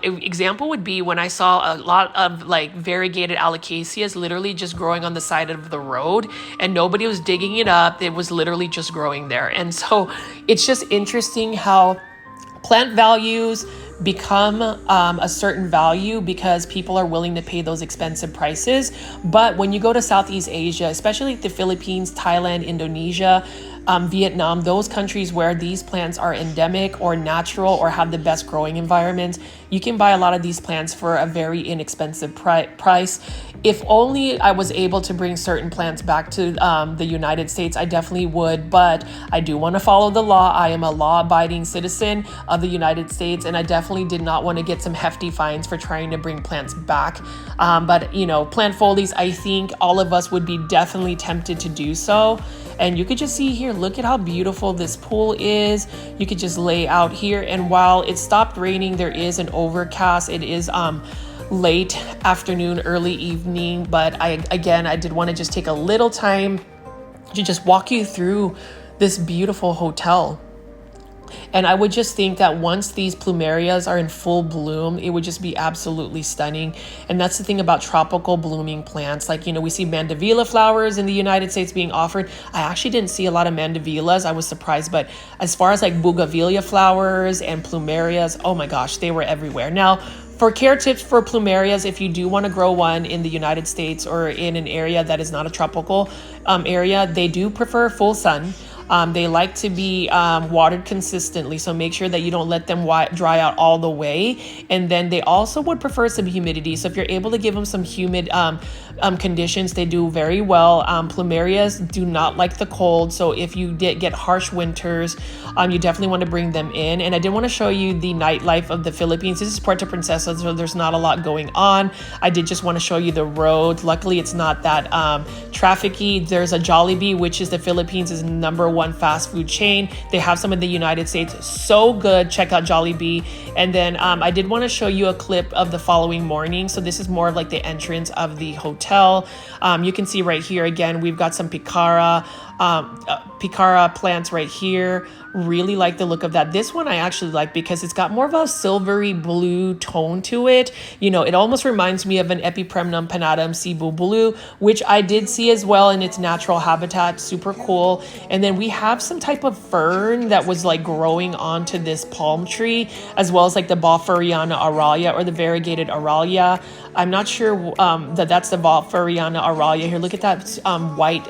Example would be when I saw a lot of like variegated alocasias literally just growing on the side of the road, and nobody was digging it up. It was literally just growing there. And so it's just interesting how plant values become a certain value because people are willing to pay those expensive prices. But when you go to Southeast Asia, especially the Philippines, Thailand, Indonesia, Vietnam, those countries where these plants are endemic or natural or have the best growing environments, you can buy a lot of these plants for a very inexpensive price. If only I was able to bring certain plants back to the United States, I definitely would. But I do want to follow the law. I am a law-abiding citizen of the United States, and I definitely did not want to get some hefty fines for trying to bring plants back. But plant foldies, I think all of us would be definitely tempted to do so. And you could just see here, look at how beautiful this pool is. You could just lay out here. And while it stopped raining, there is an overcast. It is late afternoon, early evening, but I did want to just take a little time to just walk you through this beautiful hotel. And I would just think that once these plumerias are in full bloom, it would just be absolutely stunning. And that's the thing about tropical blooming plants. Like, we see mandevilla flowers in the United States being offered. I actually didn't see a lot of mandevillas. I was surprised. But as far as like bougainvillea flowers and plumerias, oh my gosh, they were everywhere. Now, for care tips for plumerias, if you do want to grow one in the United States or in an area that is not a tropical area, they do prefer full sun. They like to be watered consistently, so make sure that you don't let them dry out all the way. And then they also would prefer some humidity. So if you're able to give them some humid conditions, they do very well. Plumerias do not like the cold, so if you did get harsh winters, you definitely want to bring them in. And I did want to show you the nightlife of the Philippines. This is Puerto Princesa, so there's not a lot going on. I did just want to show you the road. Luckily, it's not that trafficy. There's a Jollibee, which is the Philippines' #1 fast food chain. They have some in the United States. So good. Check out Jollibee. And then I did want to show you a clip of the following morning. So this is more of like the entrance of the hotel. You can see right here, again, we've got some picara plants right here. Really like the look of that. This one I actually like because it's got more of a silvery blue tone to it. It almost reminds me of an Epipremnum pinnatum Cebu blue, which I did see as well in its natural habitat. Super cool. And then we have some type of fern that was like growing onto this palm tree, as well as like the Balfuriana aralia or the variegated aralia. I'm not sure that's the Balfuriana aralia. Here, look at that white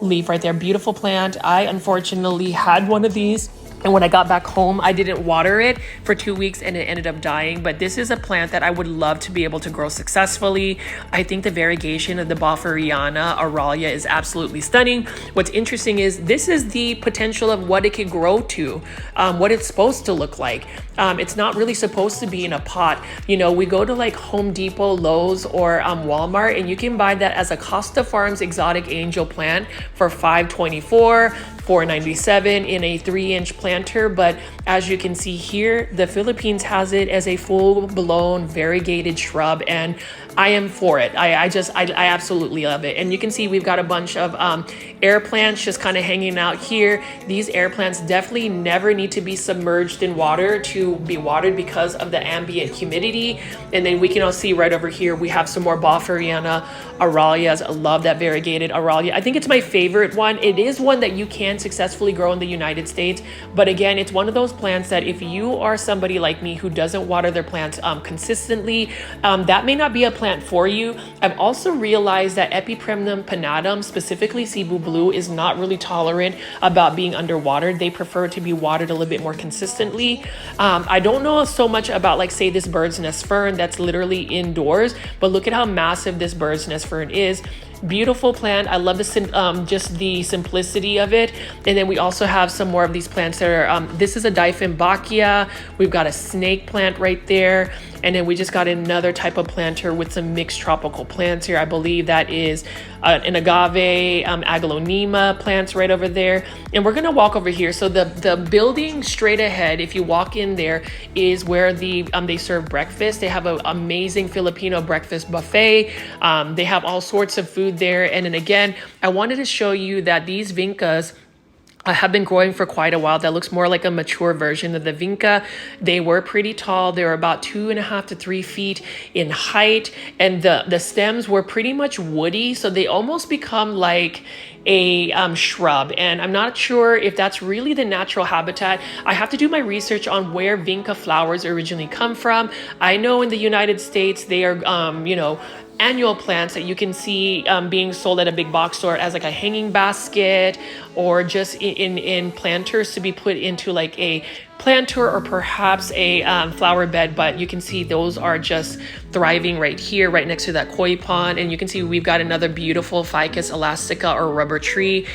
leaf right there. Beautiful plant. I unfortunately had one of these, and when I got back home, I didn't water it for 2 weeks and it ended up dying. But this is a plant that I would love to be able to grow successfully. I think the variegation of the Balfuriana aralia is absolutely stunning. What's interesting is this is the potential of what it could grow to, what it's supposed to look like. It's not really supposed to be in a pot. We go to like Home Depot, Lowe's, or Walmart, and you can buy that as a Costa Farms exotic angel plant for $5.24, $4.97 in a 3-inch planter. But as you can see here, the Philippines has it as a full-blown variegated shrub, and I am for it. I absolutely love it. And you can see we've got a bunch of air plants just kind of hanging out here. These air plants definitely never need to be submerged in water to be watered because of the ambient humidity. And then we can all see right over here, we have some more Balfuriana aralias. I love that variegated aralia. I think it's my favorite one. It is one that you can successfully grow in the United States. But again, it's one of those plants that if you are somebody like me who doesn't water their plants consistently, that may not be a plant for you. I've also realized that Epipremnum pinnatum, specifically Cebu blue, is not really tolerant about being underwatered. They prefer to be watered a little bit more consistently. I don't know so much about, like, say, this bird's nest fern that's literally indoors, but look at how massive this bird's nest fern is. Beautiful plant. I love just the simplicity of it. And then we also have some more of these plants that are, this is a Dieffenbachia. We've got a snake plant right there. And then we just got another type of planter with some mixed tropical plants here. I believe that is an agave, aglaonema plants right over there. And we're gonna walk over here. So the building straight ahead, if you walk in there, is where they serve breakfast. They have an amazing Filipino breakfast buffet. They have all sorts of food there. And then again, I wanted to show you that these vincas have been growing for quite a while. That looks more like a mature version of the vinca. They were pretty tall. They were about 2.5 to 3 feet in height, and the stems were pretty much woody, so they almost become like a shrub. And I'm not sure if that's really the natural habitat. I have to do my research on where vinca flowers originally come from. I know in the United States they are annual plants that you can see being sold at a big box store as like a hanging basket, or just in planters to be put into like a planter or perhaps a flower bed. But you can see those are just thriving right here, right next to that koi pond. And you can see we've got another beautiful Ficus elastica or rubber tree.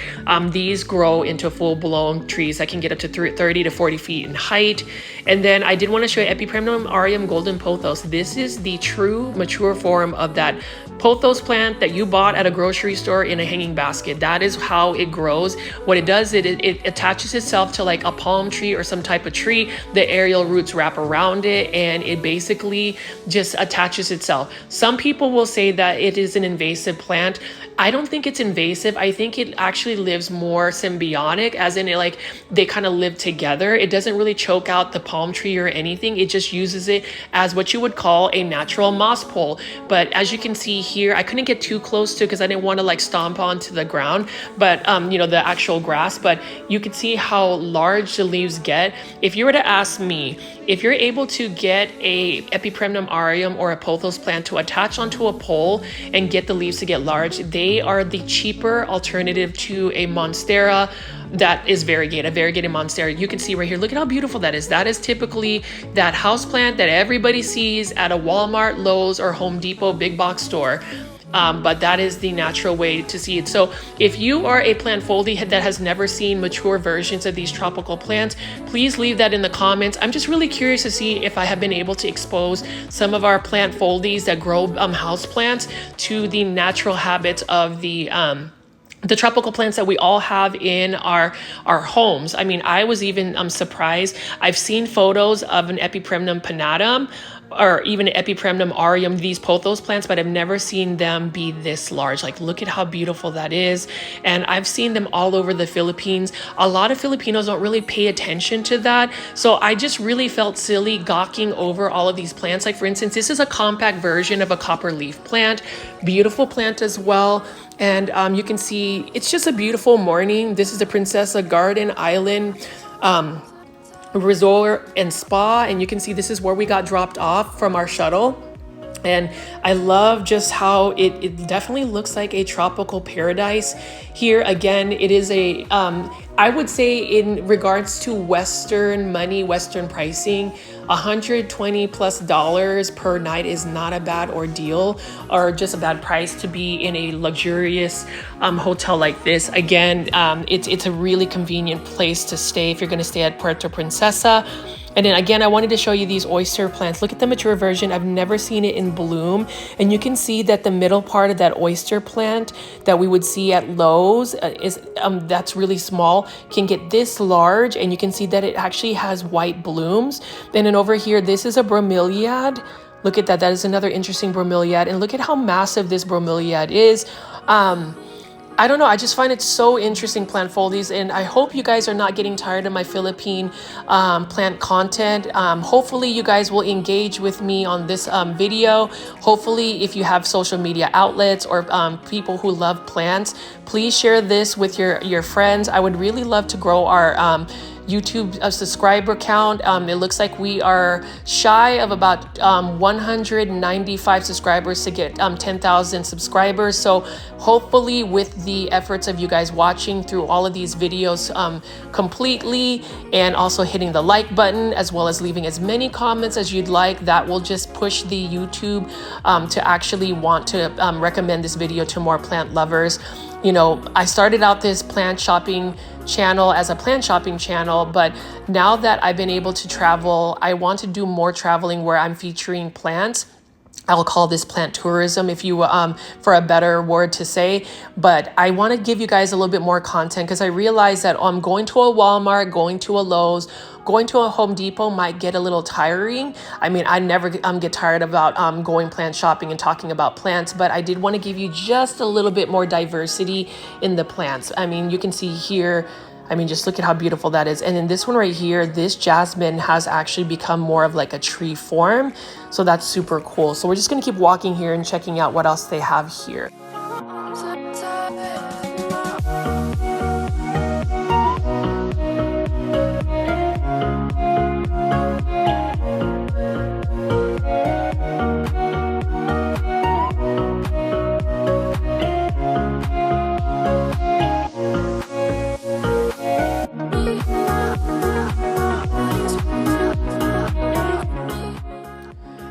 These grow into full-blown trees that can get up to 30 to 40 feet in height. And then I did want to show you Epipremnum aureum golden pothos. This is the true mature form of that pothos plant that you bought at a grocery store in a hanging basket. That is how it grows. What it does, it attaches itself to like a palm tree or some type of tree, the aerial roots wrap around it and it basically just attaches itself. Some people will say that it is an invasive plant. I don't think it's invasive. I think it actually lives more symbiotic, as in it, like they kind of live together. It doesn't really choke out the palm tree or anything. It just uses it as what you would call a natural moss pole. But as you can see here, I couldn't get too close to because I didn't want to like stomp onto the ground, but you know, the actual grass. But you can see how large the leaves get. If you were to ask me, if you're able to get a Epipremnum aureum or a pothos plant to attach onto a pole and get the leaves to get large, they are the cheaper alternative to a monstera that is variegated, a variegated monstera. You can see right here, look at how beautiful that is. That is typically that house plant that everybody sees at a Walmart, Lowe's, or Home Depot big box store. But that is the natural way to see it. So if you are a plant foldy that has never seen mature versions of these tropical plants, please leave that in the comments. I'm just really curious to see if I have been able to expose some of our plant foldies that grow house plants to the natural habits of the tropical plants that we all have in our homes. I mean, I was even surprised. I've seen photos of an Epipremnum pinnatum or even Epipremnum aureum, these pothos plants, but I've never seen them be this large. Like, look at how beautiful that is. And I've seen them all over the Philippines. A lot of Filipinos don't really pay attention to that. So I just really felt silly gawking over all of these plants. Like, for instance, this is a compact version of a copper leaf plant. Beautiful plant as well. And you can see it's just a beautiful morning. This is the Princesa Garden Island resort and spa, and you can see this is where we got dropped off from our shuttle. And I love just how it definitely looks like a tropical paradise here. Again, it is a I would say in regards to Western money, Western pricing, $120+ per night is not a bad ordeal or just a bad price to be in a luxurious hotel like this. Again, it's a really convenient place to stay if you're going to stay at Puerto Princesa. And then again, I wanted to show you these oyster plants. Look at the mature version. I've never seen it in bloom. And you can see that the middle part of that oyster plant that we would see at Lowe's is that's really small, can get this large. And you can see that it actually has white blooms. And then over here, this is a bromeliad. Look at that. That is another interesting bromeliad. And look at how massive this bromeliad is. I don't know. I just find it so interesting, plant foldies, and I hope you guys are not getting tired of my Philippine plant content. Hopefully you guys will engage with me on this video. Hopefully if you have social media outlets or people who love plants, please share this with your friends. I would really love to grow our YouTube subscriber count. It looks like we are shy of about 195 subscribers to get 10,000 subscribers. So hopefully with the efforts of you guys watching through all of these videos completely, and also hitting the like button as well as leaving as many comments as you'd like, that will just push the YouTube to actually want to recommend this video to more plant lovers. You know, I started out this plant shopping channel as a plant shopping channel, but now that I've been able to travel, I want to do more traveling where I'm featuring plants. I'll call this plant tourism, if you for a better word to say. But I want to give you guys a little bit more content because I realize that going to a Walmart, going to a Lowe's, going to a Home Depot might get a little tiring. I mean, I never get tired about going plant shopping and talking about plants, but I did want to give you just a little bit more diversity in the plants. I mean, you can see here, I mean, just look at how beautiful that is. And then this one right here, this jasmine has actually become more of like a tree form. So that's super cool. So we're just going to keep walking here and checking out what else they have here.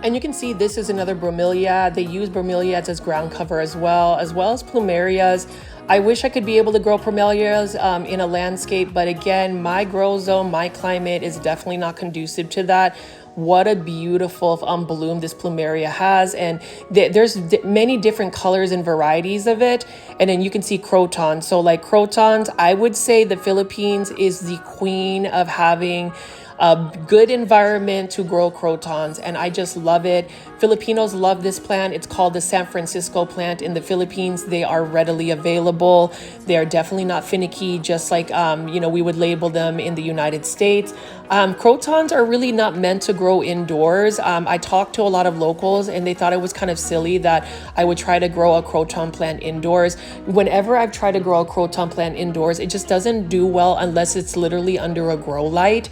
And you can see this is another bromeliad. They use bromeliads as ground cover as well as plumerias. I wish I could be able to grow bromelias in a landscape, but again, my grow zone, my climate is definitely not conducive to that. What a beautiful bloom this plumeria has, and there's many different colors and varieties of it. And then you can see crotons. So like crotons, I would say the Philippines is the queen of having a good environment to grow crotons, and I just love it. Filipinos love this plant. It's called the San Francisco plant in the Philippines. They are readily available. They are definitely not finicky, just like we would label them in the United States. Crotons are really not meant to grow indoors. I talked to a lot of locals and they thought it was kind of silly that I would try to grow a croton plant indoors. Whenever I've tried to grow a croton plant indoors, it just doesn't do well unless it's literally under a grow light.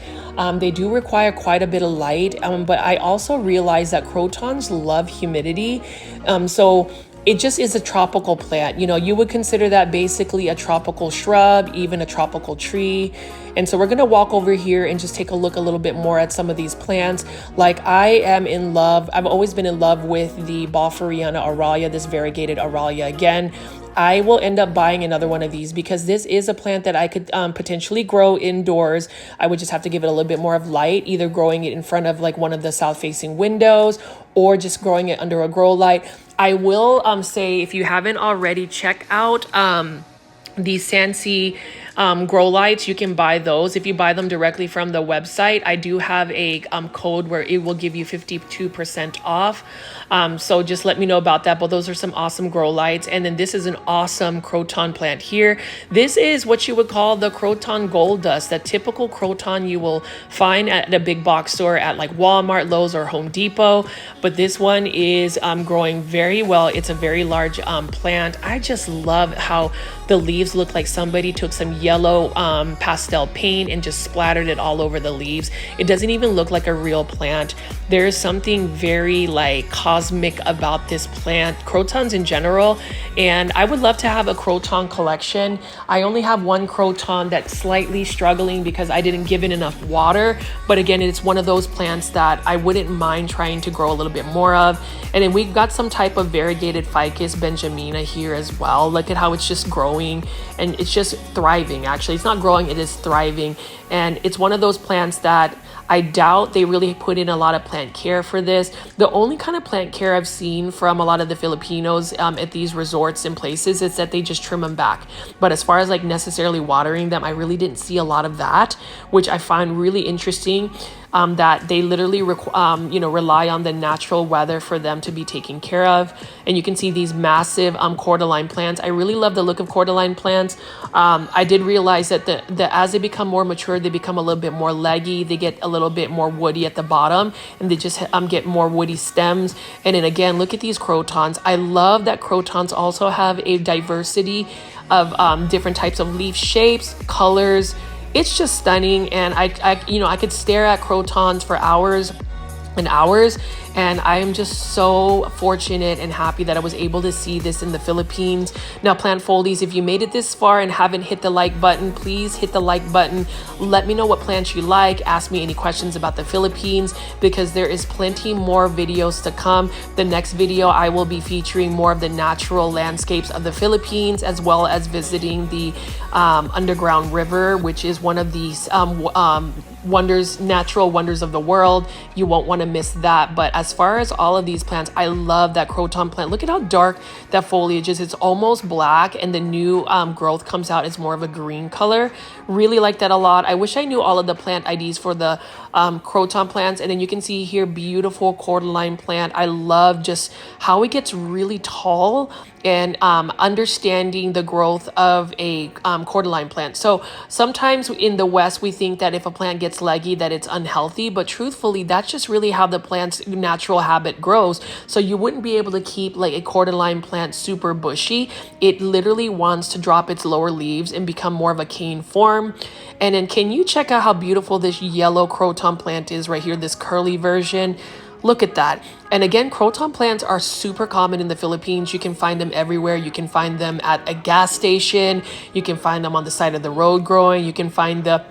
They do require quite a bit of light, but I also realized that crotons love humidity. So it just is a tropical plant. You would consider that basically a tropical shrub, even a tropical tree. And so we're going to walk over here and just take a look a little bit more at some of these plants. Like, I am in love. I've always been in love with the Balferiana aurelia, this variegated aurelia. Again, I will end up buying another one of these because this is a plant that I could potentially grow indoors. I would just have to give it a little bit more of light, either growing it in front of like one of the south facing windows or just growing it under a grow light. I will say, if you haven't already, check out these Sansi grow lights. You can buy those if you buy them directly from the website. I do have a code where it will give you 52% off. So just let me know about that. But those are some awesome grow lights. And then this is an awesome croton plant here. This is what you would call the croton gold dust, that typical croton you will find at a big box store at like Walmart, Lowe's, or Home Depot. But this one is growing very well. It's a very large plant. I just love how the leaves look like somebody took some yellow pastel paint and just splattered it all over the leaves. It doesn't even look like a real plant. There's something very like cosmic about this plant, crotons in general, and I would love to have a croton collection. I only have one croton that's slightly struggling because I didn't give it enough water, but again, it's one of those plants that I wouldn't mind trying to grow a little bit more of. And then we've got some type of variegated ficus benjamina here as well. Look at how it's just growing and it's just thriving. Actually, it's not growing, it is thriving. And it's one of those plants that I doubt they really put in a lot of plant care for this. The only kind of plant care I've seen from a lot of the Filipinos at these resorts and places is that they just trim them back. But as far as like necessarily watering them, I really didn't see a lot of that, which I find really interesting. That they literally rely on the natural weather for them to be taken care of. And you can see these massive cordyline plants. I really love the look of cordyline plants. I did realize that as they become more mature, they become a little bit more leggy. They get a little bit more woody at the bottom, and they just get more woody stems. And then again, look at these crotons. I love that crotons also have a diversity of different types of leaf shapes, colors. It's just stunning, and I could stare at crotons for hours and hours, and I am just so fortunate and happy that I was able to see this in the Philippines. Now, plant foldies, if you made it this far and haven't hit the like button, please hit the like button. Let me know what plants you like. Ask me any questions about the Philippines, because there is plenty more videos to come. The next video, I will be featuring more of the natural landscapes of the Philippines, as well as visiting the underground river, which is one of these natural wonders of the world. You won't want to miss that. But as far as all of these plants, I love that croton plant. Look at how dark that foliage is. It's almost black, and the new growth comes out as more of a green color. Really like that a lot. I wish I knew all of the plant IDs for the croton plants. And then you can see here, beautiful cordyline plant. I love just how it gets really tall, and understanding the growth of a cordyline plant. So sometimes in the West, we think that if a plant gets leggy, that it's unhealthy, but truthfully, that's just really how the plant's natural habit grows. So you wouldn't be able to keep like a cordyline plant super bushy. It literally wants to drop its lower leaves and become more of a cane form. And then can you check out how beautiful this yellow croton plant is right here, this curly version? Look at that. And again, croton plants are super common in the Philippines. You can find them everywhere. You can find them at a gas station. You can find them on the side of the road growing. You can find them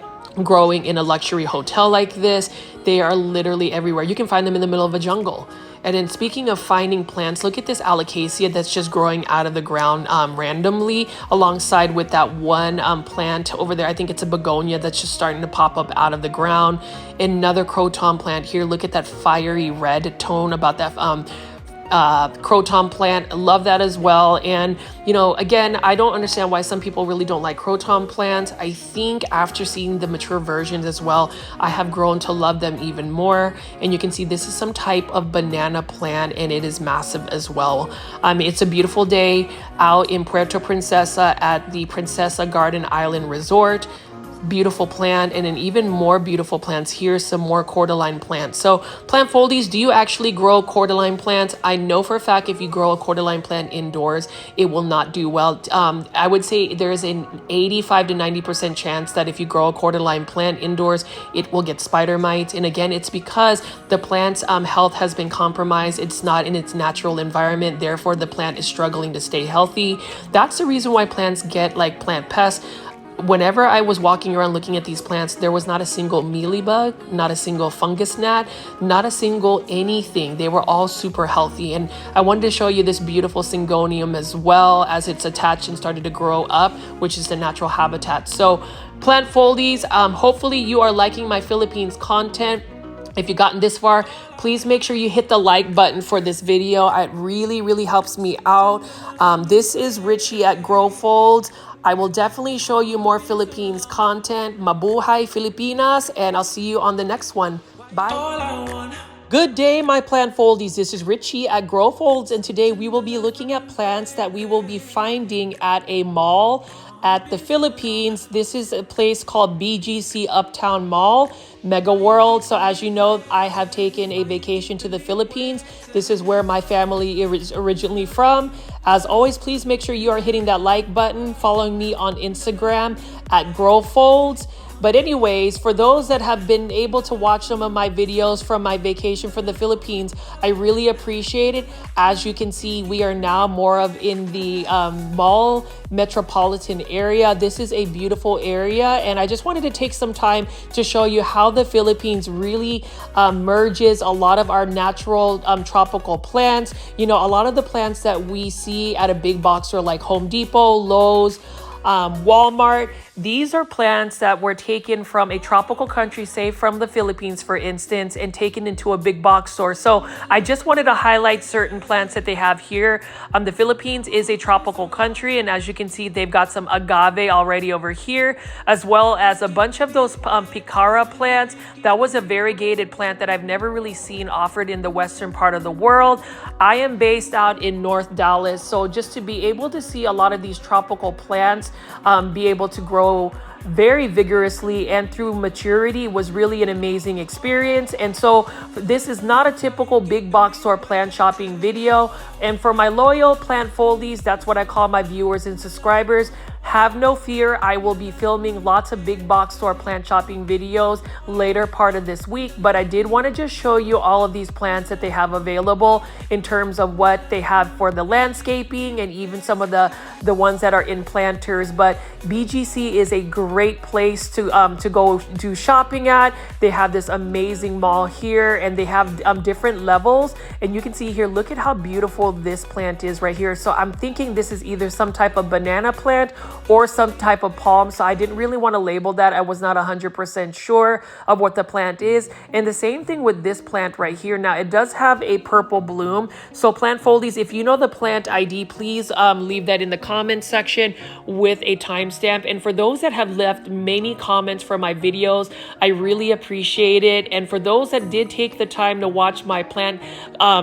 growing in a luxury hotel like this. They are literally everywhere. You can find them in the middle of a jungle. And then speaking of finding plants, look at this alocasia that's just growing out of the ground randomly, alongside with that one plant over there. I think it's a begonia that's just starting to pop up out of the ground. Another croton plant here. Look at that fiery red tone about that croton plant. I love that as well. And, you know, again, I don't understand why some people really don't like croton plants. I think after seeing the mature versions as well, I have grown to love them even more. And you can see this is some type of banana plant, and it is massive as well. It's a beautiful day out in Puerto Princesa at the Princesa Garden Island Resort. Beautiful plant, and an even more beautiful plants. Here's some more cordyline plants. So plant foldies, do you actually grow cordyline plants? I know for a fact if you grow a cordyline plant indoors, it will not do well. I would say there's an 85 to 90% chance that if you grow a cordyline plant indoors, it will get spider mites. And again, it's because the plant's health has been compromised. It's not in its natural environment. Therefore, the plant is struggling to stay healthy. That's the reason why plants get like plant pests. Whenever I was walking around looking at these plants, there was not a single mealybug, not a single fungus gnat, not a single anything. They were all super healthy. And I wanted to show you this beautiful syngonium as well as it's attached and started to grow up, which is the natural habitat. So plant foldies, hopefully you are liking my Philippines content. If you've gotten this far, please make sure you hit the like button for this video. It really, really helps me out. This is Richie at Grow Folds. I will definitely show you more Philippines content. Mabuhay Filipinas, and I'll see you on the next one. Bye. Good day, my plant foldies. This is Richie at Grow Folds, and today we will be looking at plants that we will be finding at a mall at the Philippines. This is a place called BGC Uptown Mall, Mega World. So as you know, I have taken a vacation to the Philippines. This is where my family is originally from. As always, please make sure you are hitting that like button, following me on Instagram at Grow Folds. But anyways, for those that have been able to watch some of my videos from my vacation from the Philippines, I really appreciate it. As you can see, we are now more of in the mall metropolitan area. This is a beautiful area, and I just wanted to take some time to show you how the Philippines really merges a lot of our natural tropical plants. You know, a lot of the plants that we see at a big box store like Home Depot, Lowe's, Walmart. These are plants that were taken from a tropical country, say from the Philippines, for instance, and taken into a big box store. So I just wanted to highlight certain plants that they have here. The Philippines is a tropical country, and as you can see, they've got some agave already over here, as well as a bunch of those picara plants. That was a variegated plant that I've never really seen offered in the western part of the world. I am based out in North Dallas, so just to be able to see a lot of these tropical plants be able to grow very vigorously and through maturity was really an amazing experience. And so this is not a typical big box store plant shopping video. And for my loyal plant foldies, that's what I call my viewers and subscribers, have no fear, I will be filming lots of big box store plant shopping videos later part of this week. But I did want to just show you all of these plants that they have available in terms of what they have for the landscaping and even some of the ones that are in planters. But BGC is a great place to go do shopping at. They have this amazing mall here, and they have different levels. And you can see here, look at how beautiful this plant is right here. So I'm thinking this is either some type of banana plant or some type of palm. So I didn't really want to label that. I was not 100% sure of what the plant is. And the same thing with this plant right here. Now it does have a purple bloom. So plant foldies, if you know the plant ID, please leave that in the comment section with a timestamp. And for those that have left many comments for my videos, I really appreciate it. And for those that did take the time to watch my plant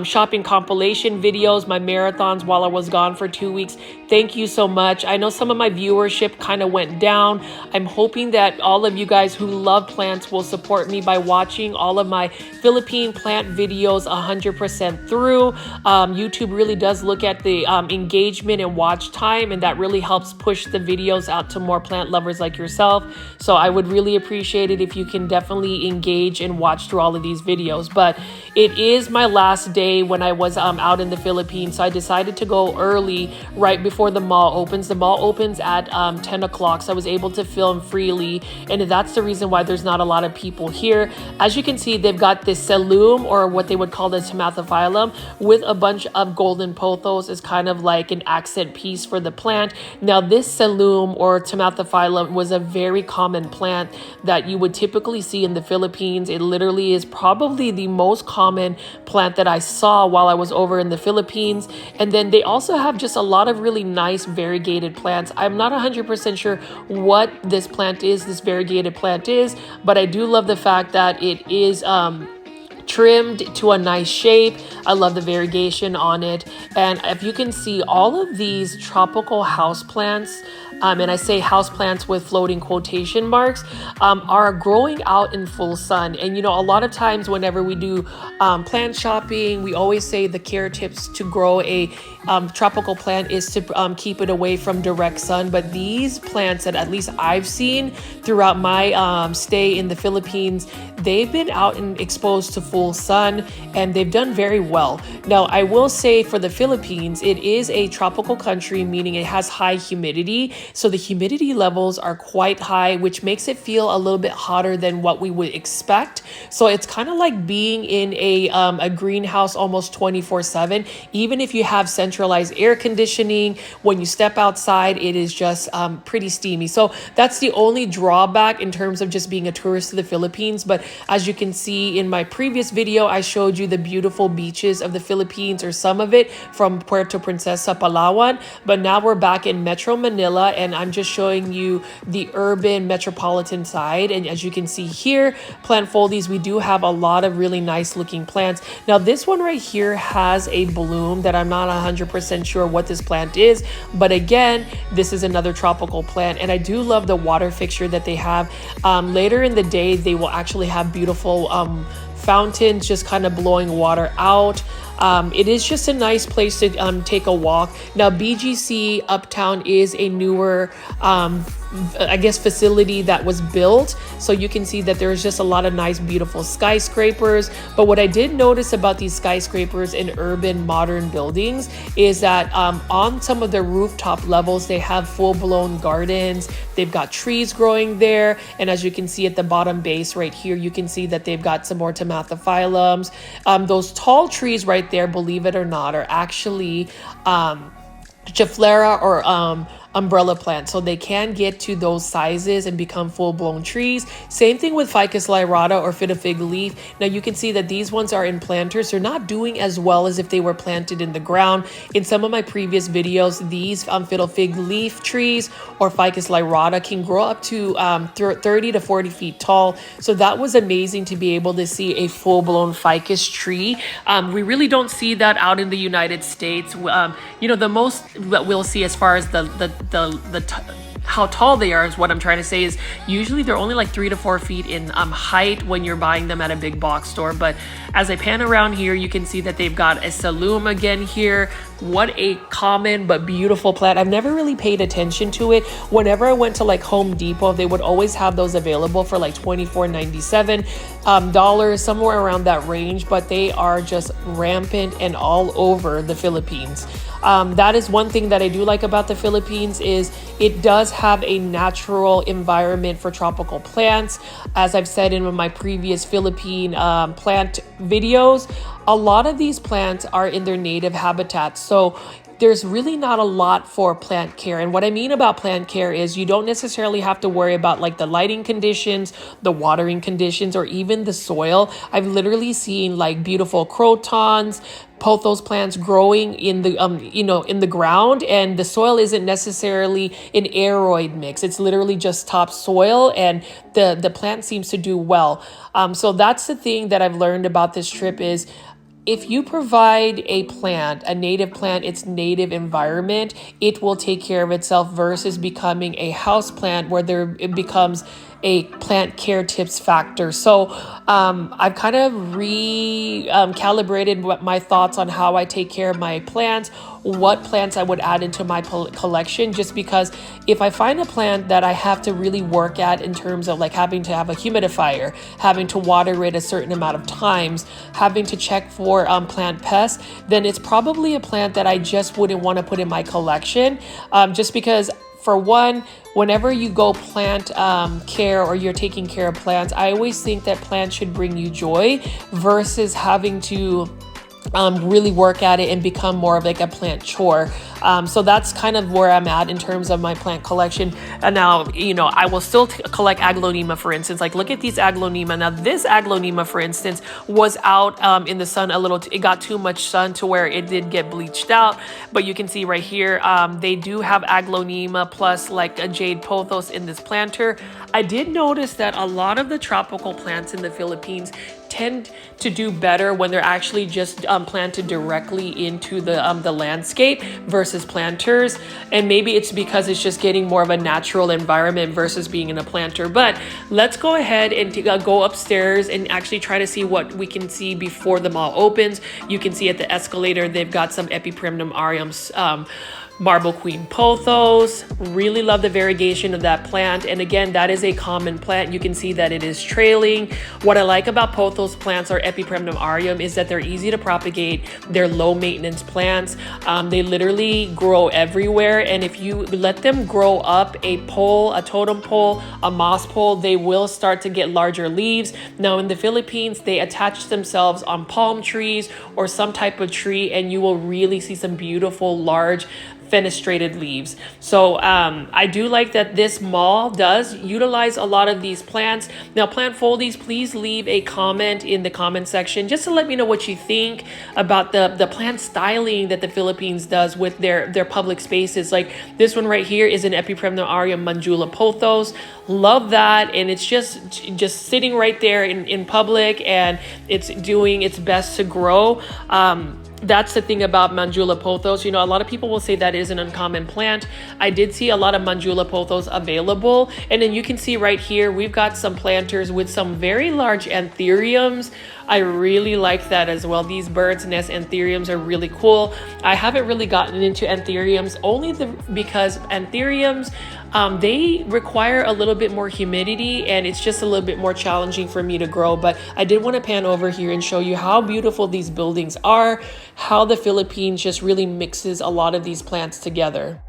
shopping compilation videos, my marathons while I was gone for 2 weeks, thank you so much. I know some of my viewership kind of went down. I'm hoping that all of you guys who love plants will support me by watching all of my Philippine plant videos 100% through. YouTube really does look at the engagement and watch time, and that really helps push the videos out to more plant lovers like yourself. So I would really appreciate it if you can definitely engage and watch through all of these videos. But it is my last day when I was out in the Philippines, so I decided to go early right before the mall opens. The mall opens at 10 o'clock, so I was able to film freely, and that's the reason why there's not a lot of people here. As you can see, they've got this Selum, or what they would call the Tomatophyllum, with a bunch of golden pothos as kind of like an accent piece for the plant. Now this Selum or Tomatophyllum was is a very common plant that you would typically see in the Philippines. It literally is probably the most common plant that I saw while I was over in the Philippines. And then they also have just a lot of really nice variegated plants. I'm not 100% sure what this plant is, this variegated plant is, but I do love the fact that it is trimmed to a nice shape. I love the variegation on it. And if you can see, all of these tropical houseplants, and I say houseplants with floating quotation marks, are growing out in full sun. And you know, a lot of times whenever we do plant shopping, we always say the care tips to grow a tropical plant is to keep it away from direct sun. But these plants that at least I've seen throughout my stay in the Philippines, they've been out and exposed to full sun, and they've done very well. Now, I will say for the Philippines, it is a tropical country, meaning it has high humidity. So the humidity levels are quite high, which makes it feel a little bit hotter than what we would expect. So it's kind of like being in a greenhouse almost 24/7. Even if you have centralized air conditioning, when you step outside, it is just pretty steamy. So that's the only drawback in terms of just being a tourist to the Philippines. But as you can see in my previous video, I showed you the beautiful beaches of the Philippines, or some of it, from Puerto Princesa, Palawan. But now we're back in Metro Manila, and I'm just showing you the urban metropolitan side. And as you can see here, plant foldies, we do have a lot of really nice looking plants. Now this one right here has a bloom that I'm not 100% sure what this plant is, but again, this is another tropical plant, and I do love the water fixture that they have. Later in the day, they will actually have beautiful fountains just kind of blowing water out. It is just a nice place to take a walk. Now, BGC Uptown is a newer I guess facility that was built, so you can see that there's just a lot of nice beautiful skyscrapers. But what I did notice about these skyscrapers in urban modern buildings is that on some of the rooftop levels, they have full-blown gardens. They've got trees growing there, and as you can see at the bottom base right here, you can see that they've got some more tomathophyllums. Those tall trees right there, believe it or not, are actually Chiflera or umbrella plants, so they can get to those sizes and become full-blown trees. Same thing with Ficus lyrata or fiddle fig leaf. Now you can see that these ones are in planters. They're not doing as well as if they were planted in the ground. In some of my previous videos, these fiddle fig leaf trees or Ficus lyrata can grow up to 30 to 40 feet tall. So that was amazing to be able to see a full-blown ficus tree. We really don't see that out in the United States. You know, the most that we'll see as far as how tall they are is what I'm trying to say is usually they're only like 3 to 4 feet in height when you're buying them at a big box store. But as I pan around here, you can see that they've got a saloon again here. What a common but beautiful plant. I've never really paid attention to it. Whenever I went to like Home Depot, they would always have those available for like $24.97 dollars, somewhere around that range, but they are just rampant and all over the Philippines. That is one thing that I do like about the Philippines is it does have a natural environment for tropical plants. As I've said in my previous Philippine plant videos, a lot of these plants are in their native habitats. So there's really not a lot for plant care. And what I mean about plant care is you don't necessarily have to worry about like the lighting conditions, the watering conditions, or even the soil. I've literally seen like beautiful crotons, pothos plants growing in the in the ground, and the soil isn't necessarily an aeroid mix. It's literally just topsoil, and the plant seems to do well. So that's the thing that I've learned about this trip is if you provide a plant, a native plant, its native environment, it will take care of itself versus becoming a house plant where it becomes a plant care tips factor. So I've kind of recalibrated my thoughts on how I take care of my plants, what plants I would add into my collection, just because if I find a plant that I have to really work at in terms of like having to have a humidifier, having to water it a certain amount of times, having to check for plant pests, then it's probably a plant that I just wouldn't want to put in my collection, just because for one, whenever you go plant care or you're taking care of plants, I always think that plants should bring you joy versus having to really work at it and become more of like a plant chore. So that's kind of where I'm at in terms of my plant collection. And now, you know, I will still collect aglaonema, for instance. Like, look at these aglaonema. Now, this aglaonema, for instance, was out in the sun a little. It got too much sun to where it did get bleached out. But you can see right here, they do have aglaonema plus like a jade pothos in this planter. I did notice that a lot of the tropical plants in the Philippines tend to do better when they're actually just planted directly into the landscape versus planters. And maybe it's because it's just getting more of a natural environment versus being in a planter. But let's go ahead and go upstairs and actually try to see what we can see before the mall opens. You can see at the escalator, they've got some Epipremnum aureums, Marble Queen pothos. Really love the variegation of that plant. And again, that is a common plant. You can see that it is trailing. What I like about pothos plants or Epipremnum aureum is that they're easy to propagate. They're low maintenance plants. They literally grow everywhere. And if you let them grow up a pole, a totem pole, a moss pole, they will start to get larger leaves. Now in the Philippines, they attach themselves on palm trees or some type of tree, and you will really see some beautiful, large, fenestrated leaves. So I do like that this mall does utilize a lot of these plants. Now, plant foldies, please leave a comment in the comment section just to let me know what you think about the plant styling that the Philippines does with their public spaces. Like this one right here is an Epipremnum aureum Manjula pothos. Love that. And it's just sitting right there in public, and it's doing its best to grow. That's the thing about Manjula pothos. You know, a lot of people will say that is an uncommon plant. I did see a lot of Manjula pothos available. And then you can see right here, we've got some planters with some very large anthuriums. I really like that as well. These bird's nest anthuriums are really cool. I haven't really gotten into anthuriums only because anthuriums, they require a little bit more humidity, and it's just a little bit more challenging for me to grow. But I did want to pan over here and show you how beautiful these buildings are, how the Philippines just really mixes a lot of these plants together.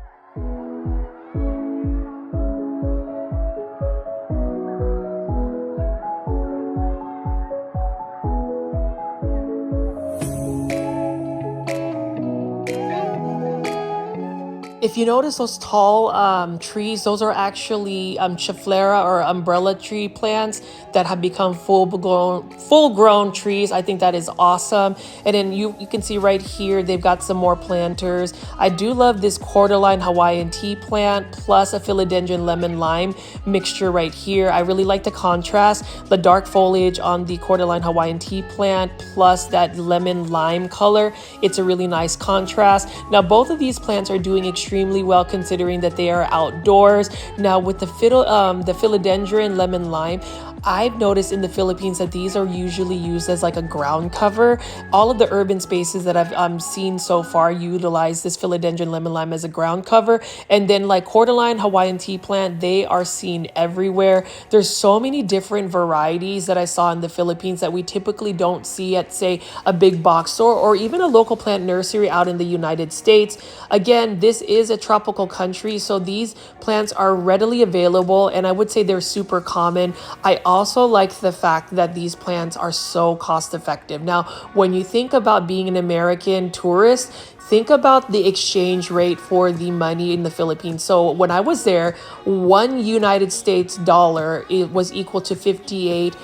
If you notice those tall trees, those are actually chiflera or umbrella tree plants that have become full-grown trees. I think that is awesome. And then you can see right here, they've got some more planters. I do love this cordyline Hawaiian tea plant plus a philodendron lemon lime mixture right here. I really like the contrast, the dark foliage on the cordyline Hawaiian tea plant plus that lemon lime color. It's a really nice contrast. Now, both of these plants are doing extremely well considering that they are outdoors. Now with the philodendron lemon lime, I've noticed in the Philippines that these are usually used as like a ground cover. All of the urban spaces that I've seen so far utilize this philodendron lemon lime as a ground cover. And then like cordyline Hawaiian tea plant, they are seen everywhere. There's so many different varieties that I saw in the Philippines that we typically don't see at, say, a big box store or even a local plant nursery out in the United States. Again, this is a tropical country, so these plants are readily available, and I would say they're super common. I also like the fact that these plants are so cost effective. Now, when you think about being an American tourist, think about the exchange rate for the money in the Philippines. So when I was there, one United States dollar, it was equal to 58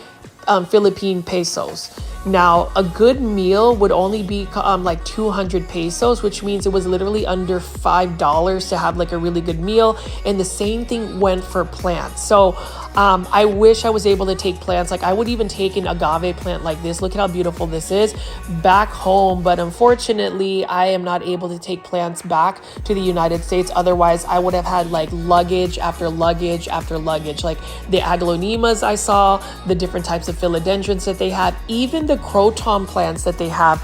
Philippine pesos. Now, a good meal would only be like 200 pesos, which means it was literally under $5 to have like a really good meal. And the same thing went for plants. So I wish I was able to take plants. Like I would even take an agave plant like this. Look at how beautiful this is back home. But unfortunately, I am not able to take plants back to the United States. Otherwise, I would have had like luggage after luggage after luggage. Like the aglaonemas I saw, the different types of philodendrons that they have, even the croton plants that they have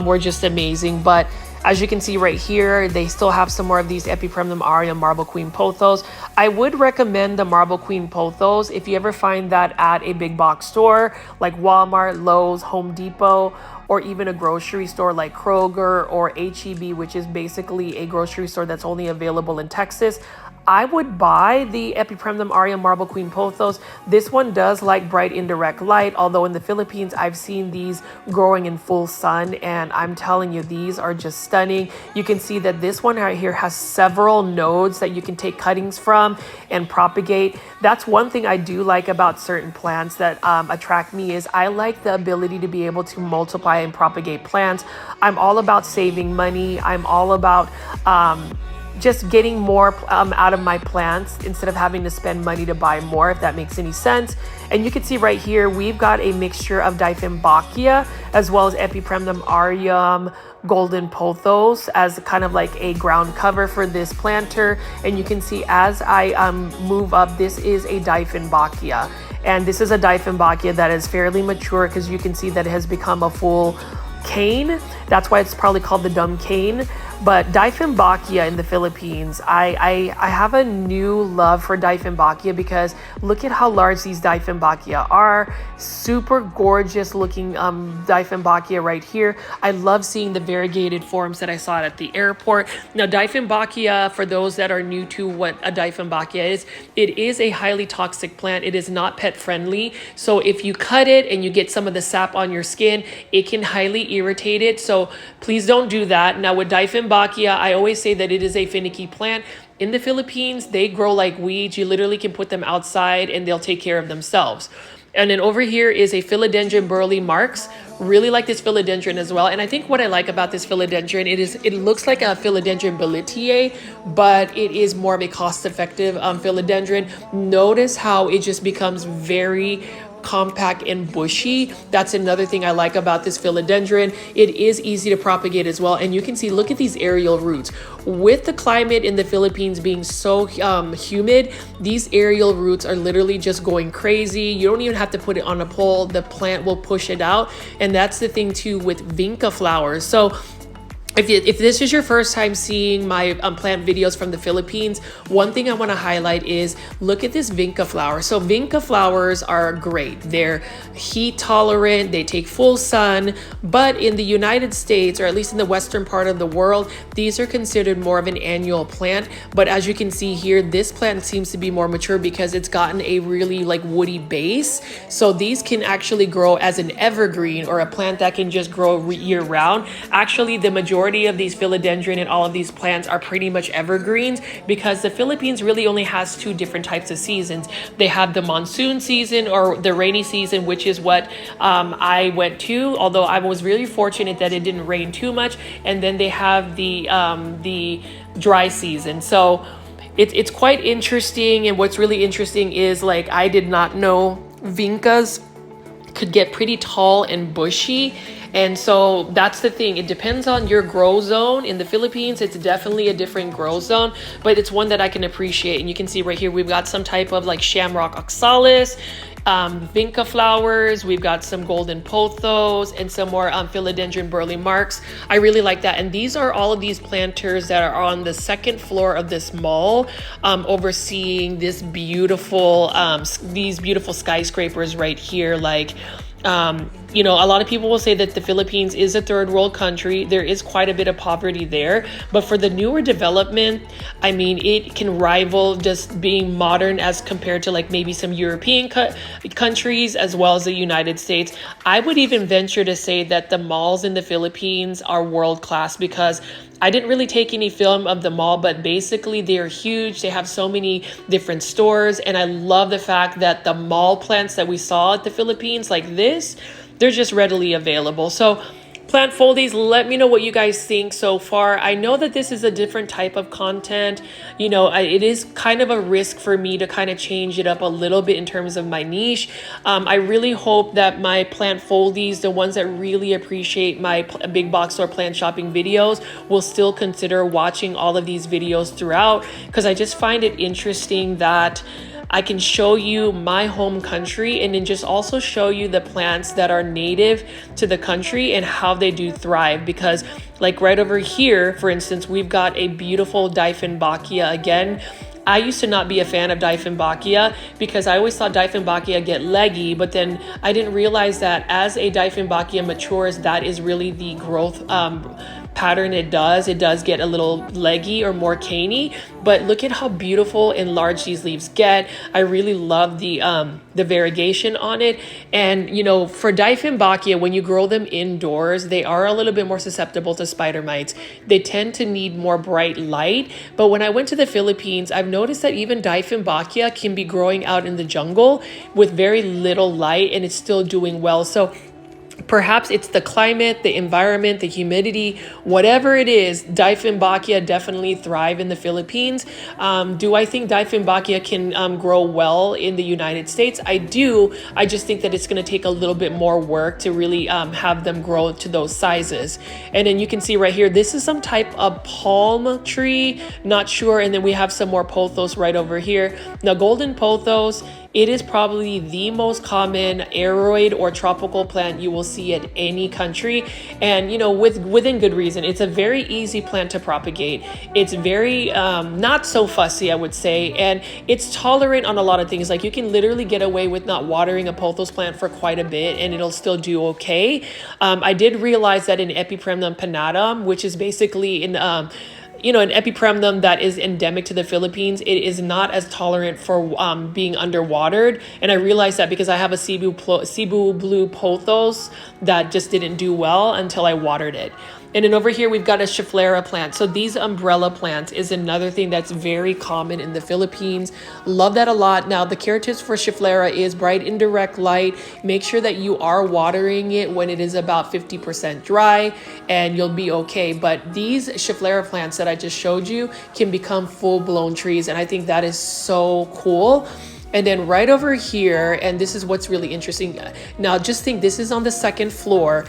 were just amazing. But as you can see right here, they still have some more of these Epipremnum aureum Marble Queen pothos. I would recommend the Marble Queen pothos if you ever find that at a big box store like Walmart, Lowe's, Home Depot, or even a grocery store like Kroger or HEB, which is basically a grocery store that's only available in Texas. I would buy the Epipremnum aureum marble queen pothos. This one does like bright indirect light, although in the Philippines I've seen these growing in full sun, and I'm telling you, these are just stunning. You can see that this one right here has several nodes that you can take cuttings from and propagate. That's one thing I do like about certain plants that attract me, is I like the ability to be able to multiply and propagate plants. I'm all about saving money. I'm all about just getting more out of my plants instead of having to spend money to buy more, if that makes any sense. And you can see right here, we've got a mixture of Dieffenbachia as well as Epipremnum aureum golden pothos as kind of like a ground cover for this planter. And you can see as I move up, this is a Dieffenbachia. And this is a Dieffenbachia that is fairly mature, because you can see that it has become a full cane. That's why it's probably called the dumb cane. But Dieffenbachia in the Philippines, I have a new love for Dieffenbachia, because look at how large these Dieffenbachia are. Super gorgeous looking Dieffenbachia right here. I love seeing the variegated forms that I saw at the airport. Now, Dieffenbachia, for those that are new to what a Dieffenbachia is, it is a highly toxic plant. It is not pet friendly. So if you cut it and you get some of the sap on your skin, it can highly irritate it. So please don't do that. Now with Dieffenbachia, I always say that it is a finicky plant. In the Philippines, they grow like weeds. You literally can put them outside and they'll take care of themselves. And then over here is a Philodendron burley marx. Really like this philodendron as well. And I think what I like about this philodendron, it looks like a Philodendron bellitiae, but it is more of a cost-effective philodendron. Notice how it just becomes very compact and bushy. That's another thing I like about this philodendron. It is easy to propagate as well. And you can see, look at these aerial roots. With the climate in the Philippines being so humid, these aerial roots are literally just going crazy. You don't even have to put it on a pole. The plant will push it out. And that's the thing too with vinca flowers. So if this is your first time seeing my plant videos from the Philippines, one thing I want to highlight is look at this vinca flower. So vinca flowers are great. They're heat tolerant, they take full sun, but in the United States, or at least in the western part of the world, these are considered more of an annual plant. But as you can see here, this plant seems to be more mature because it's gotten a really like woody base. So these can actually grow as an evergreen, or a plant that can just grow year round. Actually, the majority of these philodendron and all of these plants are pretty much evergreens, because the Philippines really only has two different types of seasons. They have the monsoon season or the rainy season, which is what I went to, although I was really fortunate that it didn't rain too much. And then they have the dry season. So it's quite interesting. And what's really interesting is, like, I did not know vincas could get pretty tall and bushy. And so that's the thing. It depends on your grow zone. In the Philippines, it's definitely a different grow zone, but it's one that I can appreciate. And you can see right here, we've got some type of like shamrock oxalis, vinca flowers. We've got some golden pothos and some more Philodendron burley marx. I really like that. And these are all of these planters that are on the second floor of this mall, overseeing this beautiful, these beautiful skyscrapers right here. Like, you know, a lot of people will say that the Philippines is a third world country. There is quite a bit of poverty there, but for the newer development, I mean, it can rival just being modern as compared to like maybe some European countries as well as the United States. I would even venture to say that the malls in the Philippines are world class, because I didn't really take any film of the mall, but basically they're huge. They have so many different stores. And I love the fact that the mall plants that we saw at the Philippines, like this, they're just readily available. So plant foldies, let me know what you guys think so far. I know that this is a different type of content. You know, it is kind of a risk for me to kind of change it up a little bit in terms of my niche. I really hope that my plant foldies, the ones that really appreciate my big box store plant shopping videos, will still consider watching all of these videos throughout, because I just find it interesting that I can show you my home country and then just also show you the plants that are native to the country and how they do thrive. Because like right over here, for instance, we've got a beautiful Dieffenbachia again. I used to not be a fan of Dieffenbachia because I always thought Dieffenbachia get leggy, but then I didn't realize that as a Dieffenbachia matures, that is really the growth pattern it does get a little leggy or more caney, but look at how beautiful and large these leaves get. I really love the variegation on it. And you know, for Dieffenbachia, when you grow them indoors, they are a little bit more susceptible to spider mites. They tend to need more bright light. But when I went to the Philippines, I've noticed that even Dieffenbachia can be growing out in the jungle with very little light, and it's still doing well. So perhaps it's the climate, the environment, the humidity, whatever it is, Dieffenbachia definitely thrive in the Philippines. Do I think Dieffenbachia can grow well in the United States? I do. I just think that it's going to take a little bit more work to really have them grow to those sizes. And then you can see right here, this is some type of palm tree, not sure. And then we have some more pothos right over here. Now, golden pothos, it is probably the most common aroid or tropical plant you will see at any country. And, you know, within good reason. It's a very easy plant to propagate. It's very not so fussy, I would say. And it's tolerant on a lot of things. Like you can literally get away with not watering a pothos plant for quite a bit and it'll still do okay. I did realize that in Epipremnum pinnatum, which is basically in you know, an epipremnum that is endemic to the Philippines, it is not as tolerant for being underwatered. And I realized that because I have a Cebu blue pothos that just didn't do well until I watered it. And then over here, we've got a Schefflera plant. So these umbrella plants is another thing that's very common in the Philippines. Love that a lot. Now, the care tips for Schefflera is bright indirect light. Make sure that you are watering it when it is about 50% dry and you'll be okay. But these Schefflera plants that I just showed you can become full-blown trees. And I think that is so cool. And then right over here, and this is what's really interesting. Now, just think this is on the second floor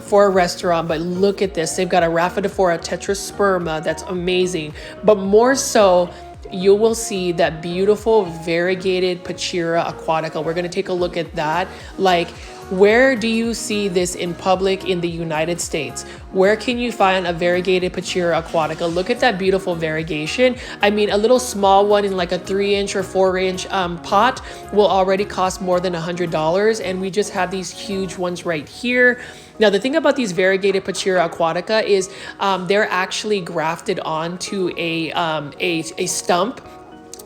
for a restaurant, but look at this. They've got a Rhaphidophora tetrasperma. That's amazing. But more so, you will see that beautiful variegated Pachira aquatica. We're going to take a look at that. Like, where do you see this in public in the United States? Where can you find a variegated Pachira aquatica? Look at that beautiful variegation. I mean, a little small one in like a 3-inch or 4-inch pot will already cost more than $100. And we just have these huge ones right here. Now, the thing about these variegated Pachira aquatica is they're actually grafted onto a stump.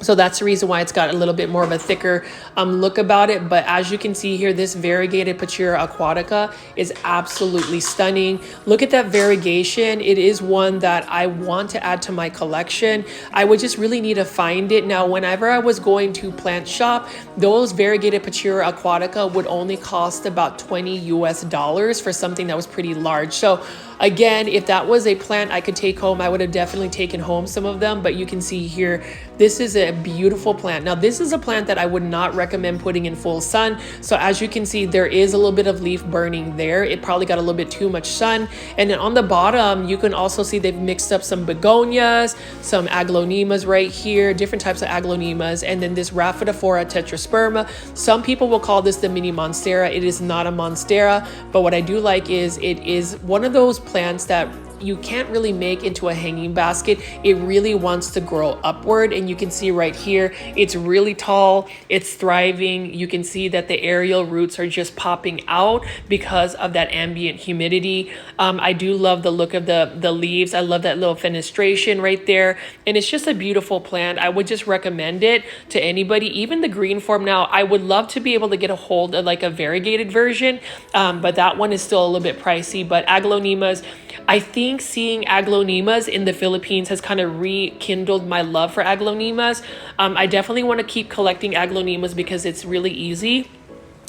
So that's the reason why it's got a little bit more of a thicker look about it. But as you can see here, this variegated Pachira aquatica is absolutely stunning. Look at that variegation. It is one that I want to add to my collection. I would just really need to find it. Now, whenever I was going to plant shop, those variegated Pachira aquatica would only cost about $20 US for something that was pretty large. So again, if that was a plant I could take home, I would have definitely taken home some of them. But you can see here, this is a beautiful plant. Now, this is a plant that I would not recommend putting in full sun. So as you can see, there is a little bit of leaf burning there. It probably got a little bit too much sun. And then on the bottom, you can also see they've mixed up some begonias, some aglaonemas right here, different types of aglaonemas, and then this Rhaphidophora tetrasperma. Some people will call this the mini monstera. It is not a monstera, but what I do like is it is one of those plants that you can't really make into a hanging basket. It really wants to grow upward, and you can see right here, it's really tall, it's thriving. You can see that the aerial roots are just popping out because of that ambient humidity. I do love the look of the leaves. I love that little fenestration right there, and it's just a beautiful plant. I would just recommend it to anybody, even the green form. Now, I would love to be able to get a hold of like a variegated version, but that one is still a little bit pricey. But aglaonemas, I think seeing aglaonemas in the Philippines has kind of rekindled my love for aglaonemas. I definitely want to keep collecting aglaonemas because it's really easy.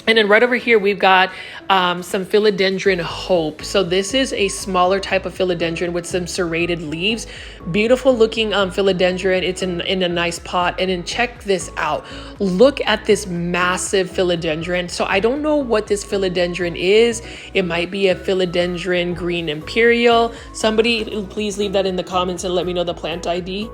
And then right over here, we've got some philodendron hope. So this is a smaller type of philodendron with some serrated leaves. Beautiful looking philodendron. It's in a nice pot. And then check this out. Look at this massive philodendron. So I don't know what this philodendron is. It might be a philodendron green imperial. Somebody please leave that in the comments and let me know the plant ID.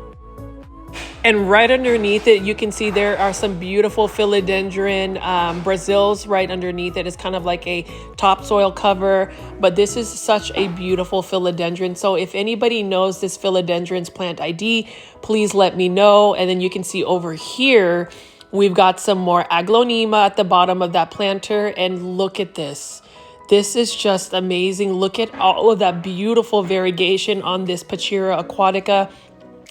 And right underneath it, you can see there are some beautiful philodendron Brazils right underneath it. It's kind of like a topsoil cover, but this is such a beautiful philodendron. So if anybody knows this philodendron's plant ID, please let me know. And then you can see over here, we've got some more aglaonema at the bottom of that planter. And look at this. This is just amazing. Look at all of that beautiful variegation on this Pachira aquatica.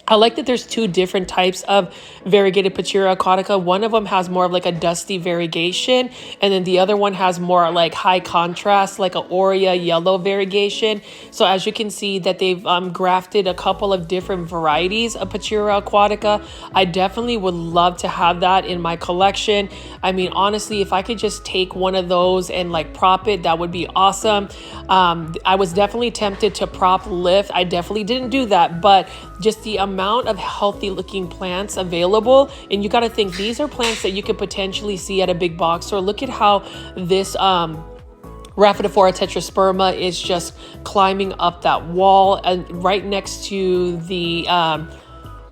I like that there's two different types of variegated Pachira aquatica. One of them has more of like a dusty variegation, and then the other one has more like high contrast, like a Aurea yellow variegation. So as you can see that they've grafted a couple of different varieties of Pachira aquatica. I definitely would love to have that in my collection. I mean, honestly, if I could just take one of those and like prop it, that would be awesome. I was definitely tempted to prop lift. I definitely didn't do that, but just the amount of healthy looking plants available, and you got to think these are plants that you could potentially see at a big box store. Look at how this Rhaphidophora tetrasperma is just climbing up that wall and right next to the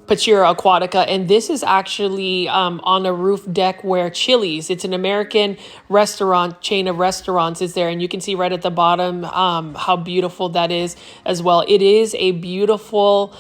Pachira aquatica, and this is actually on a roof deck where Chili's, it's an American restaurant chain of restaurants, is there, and you can see right at the bottom how beautiful that is as well. It is a beautiful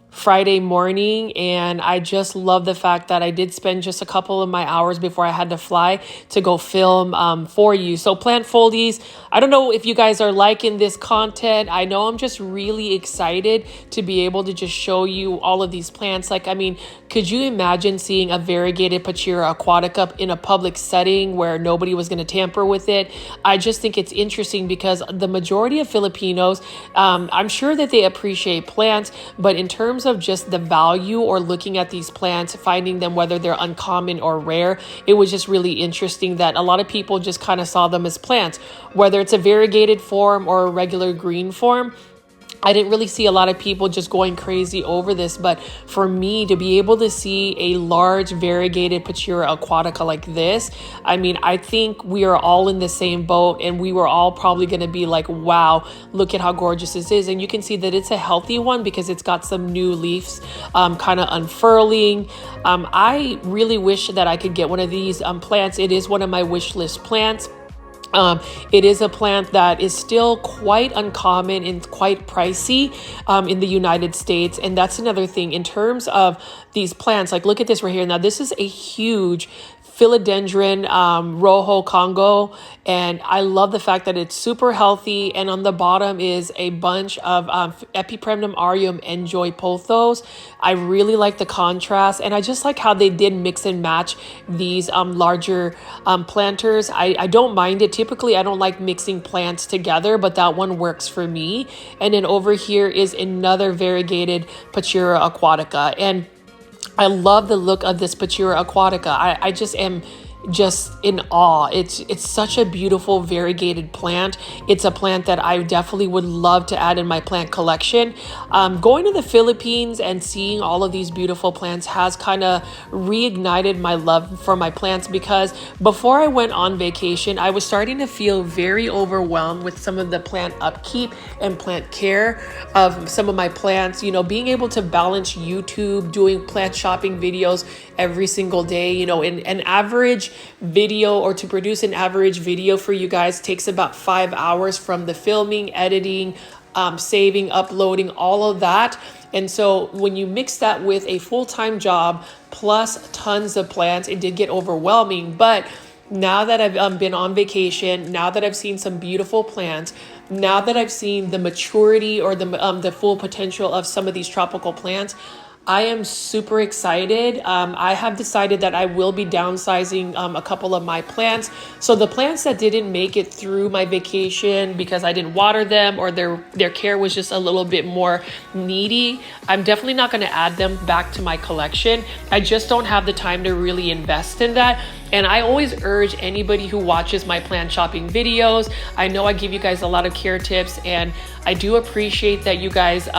Friday morning, and I just love the fact that I did spend just a couple of my hours before I had to fly to go film for you. So plant foldies, I don't know if you guys are liking this content. I know I'm just really excited to be able to just show you all of these plants. Like, I mean, could you imagine seeing a variegated Pachira aquatica in a public setting where nobody was going to tamper with it? I just think it's interesting because the majority of Filipinos, I'm sure that they appreciate plants, but in terms of just the value or looking at these plants, finding them whether they're uncommon or rare, it was just really interesting that a lot of people just kind of saw them as plants, whether it's a variegated form or a regular green form. I didn't really see a lot of people just going crazy over this, but for me to be able to see a large variegated Pachira aquatica like this, I mean, I think we are all in the same boat, and we were all probably going to be like, wow, look at how gorgeous this is. And you can see that it's a healthy one because it's got some new leaves kind of unfurling. I really wish that I could get one of these plants. It is one of my wish list plants. It is a plant that is still quite uncommon and quite pricey in the United States. And that's another thing in terms of these plants. Like, look at this right here. Now, this is a huge philodendron rojo Congo, and I love the fact that it's super healthy. And on the bottom is a bunch of Epipremnum aureum enjoy pothos. I really like the contrast, and I just like how they did mix and match these larger planters. I don't mind it. Typically I don't like mixing plants together, but that one works for me. And then over here is another variegated Pachira aquatica, and I love the look of this Pachira aquatica. I just am just in awe. It's such a beautiful variegated plant. It's a plant that I definitely would love to add in my plant collection. Going to the Philippines and seeing all of these beautiful plants has kind of reignited my love for my plants, because before I went on vacation, I was starting to feel very overwhelmed with some of the plant upkeep and plant care of some of my plants. You know, being able to balance YouTube, doing plant shopping videos every single day, you know, in an average video, or to produce an average video for you guys, takes about 5 hours from the filming, editing, saving, uploading, all of that. And so when you mix that with a full-time job plus tons of plants, it did get overwhelming. But now that I've been on vacation, now that I've seen some beautiful plants, now that I've seen the maturity or the full potential of some of these tropical plants, I am super excited. I have decided that I will be downsizing a couple of my plants. So the plants that didn't make it through my vacation because I didn't water them, or their care was just a little bit more needy, I'm definitely not going to add them back to my collection. I just don't have the time to really invest in that. And I always urge anybody who watches my plant shopping videos, I know I give you guys a lot of care tips, and I do appreciate that you guys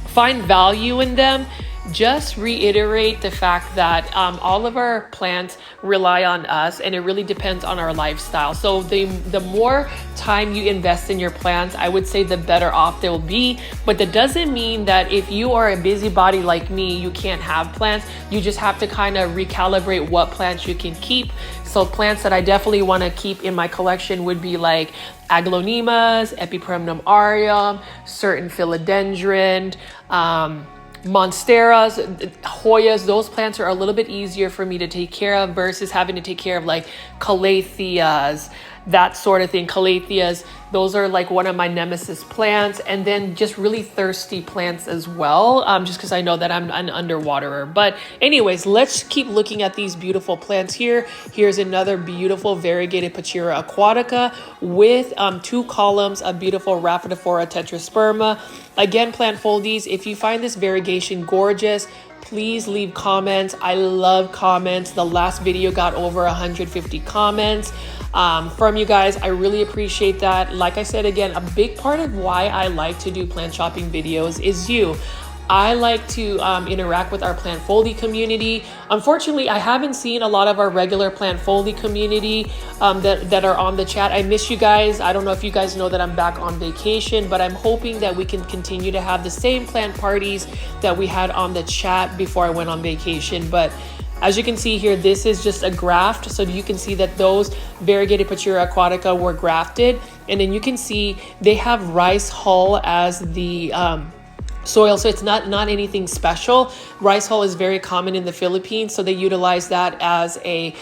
find value in them. Just reiterate the fact that all of our plants rely on us, and it really depends on our lifestyle. So the more time you invest in your plants, I would say the better off they will be. But that doesn't mean that if you are a busybody like me, you can't have plants. You just have to kind of recalibrate what plants you can keep. So plants that I definitely want to keep in my collection would be like aglaonemas, Epipremnum aureum, certain philodendron, monsteras, Hoyas. Those plants are a little bit easier for me to take care of versus having to take care of like calatheas that sort of thing. Calatheas, those are like one of my nemesis plants. And then just really thirsty plants as well, just because I know that I'm an underwaterer. But anyways, let's keep looking at these beautiful plants here. Here's another beautiful variegated Pachira aquatica with 2 columns of beautiful Rhaphidophora tetrasperma. Again, plant foldies, if you find this variegation gorgeous, please leave comments. I love comments. The last video got over 150 comments from you guys. I really appreciate that. Like I said, again, a big part of why I like to do plant shopping videos is you. I like to interact with our plant foldy community. Unfortunately, I haven't seen a lot of our regular plant foldy community that are on the chat. I miss you guys. I don't know if you guys know that I'm back on vacation, but I'm hoping that we can continue to have the same plant parties that we had on the chat before I went on vacation. But as you can see here, this is just a graft. So you can see that those variegated Pachira aquatica were grafted. And then you can see they have rice hull as the soil, so it's not anything special. Rice hull is very common in the Philippines, so they utilize that as a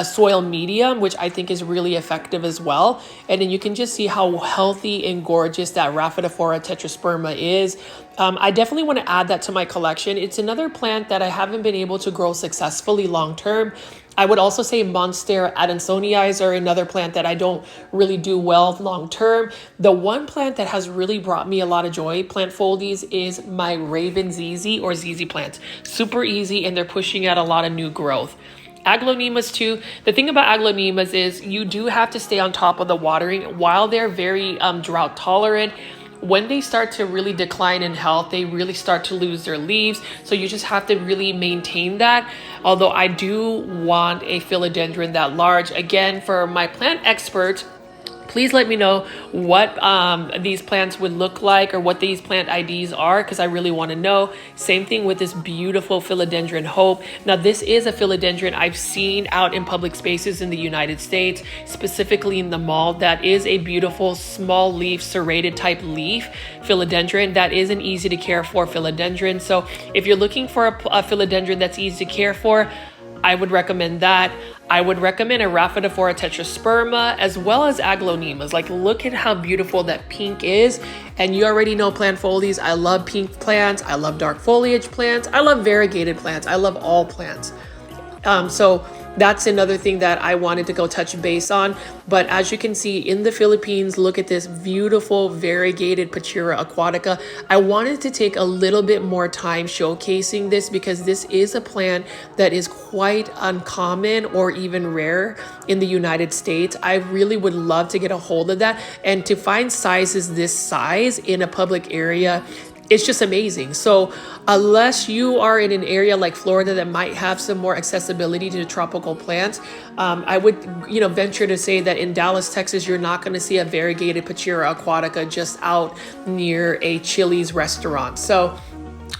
soil medium, which I think is really effective as well. And then you can just see how healthy and gorgeous that Rhaphidophora tetrasperma is. I definitely want to add that to my collection. It's another plant that I haven't been able to grow successfully long term. I would also say Monstera adansonii are another plant that I don't really do well long term. The one plant that has really brought me a lot of joy, plant foldies, is my Raven ZZ or ZZ plants. Super easy, and they're pushing out a lot of new growth. Aglaonemas too. The thing about aglaonemas is you do have to stay on top of the watering. While they're very drought tolerant, when they start to really decline in health, they really start to lose their leaves. So you just have to really maintain that. Although I do want a philodendron that large. Again, for my plant expert, please let me know what these plants would look like or what these plant IDs are, because I really want to know. Same thing with this beautiful philodendron Hope. Now, this is a philodendron I've seen out in public spaces in the United States, specifically in the mall. That is a beautiful small leaf, serrated type leaf philodendron. That is an easy to care for philodendron. So if you're looking for a philodendron that's easy to care for, I would recommend that. I would recommend a Rhaphidophora tetrasperma as well as aglaonemas. Like, look at how beautiful that pink is. And you already know plant foldies. I love pink plants. I love dark foliage plants. I love variegated plants. I love all plants. So that's another thing that I wanted to go touch base on. But as you can see in the Philippines, look at this beautiful variegated Pachira aquatica. I wanted to take a little bit more time showcasing this because this is a plant that is quite uncommon or even rare in the United States. I really would love to get a hold of that, and to find sizes this size in a public area, it's just amazing. So unless you are in an area like Florida that might have some more accessibility to tropical plants, I would, venture to say that in Dallas, Texas, you're not going to see a variegated Pachira aquatica just out near a Chili's restaurant. So,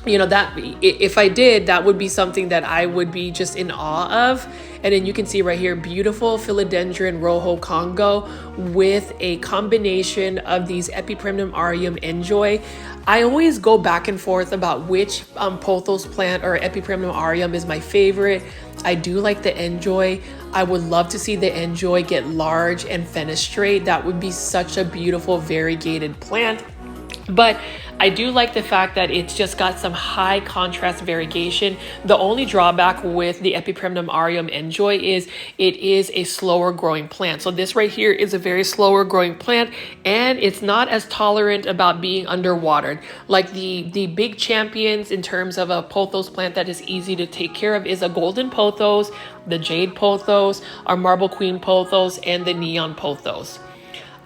that if I did, that would be something that I would be just in awe of. And then you can see right here, beautiful philodendron Rojo Congo with a combination of these Epiprimnum aureum enjoy. I always go back and forth about which pothos plant or Epiprimnum aureum is my favorite. I do like the enjoy. I would love to see the enjoy get large and fenestrate. That would be such a beautiful variegated plant. But I do like the fact that it's just got some high contrast variegation. The only drawback with the Epiprimnum aureum enjoy is it is a slower growing plant. So this right here is a very slower growing plant, and it's not as tolerant about being underwatered. Like the big champions in terms of a pothos plant that is easy to take care of is a golden pothos, the jade pothos, our marble queen pothos, and the neon pothos.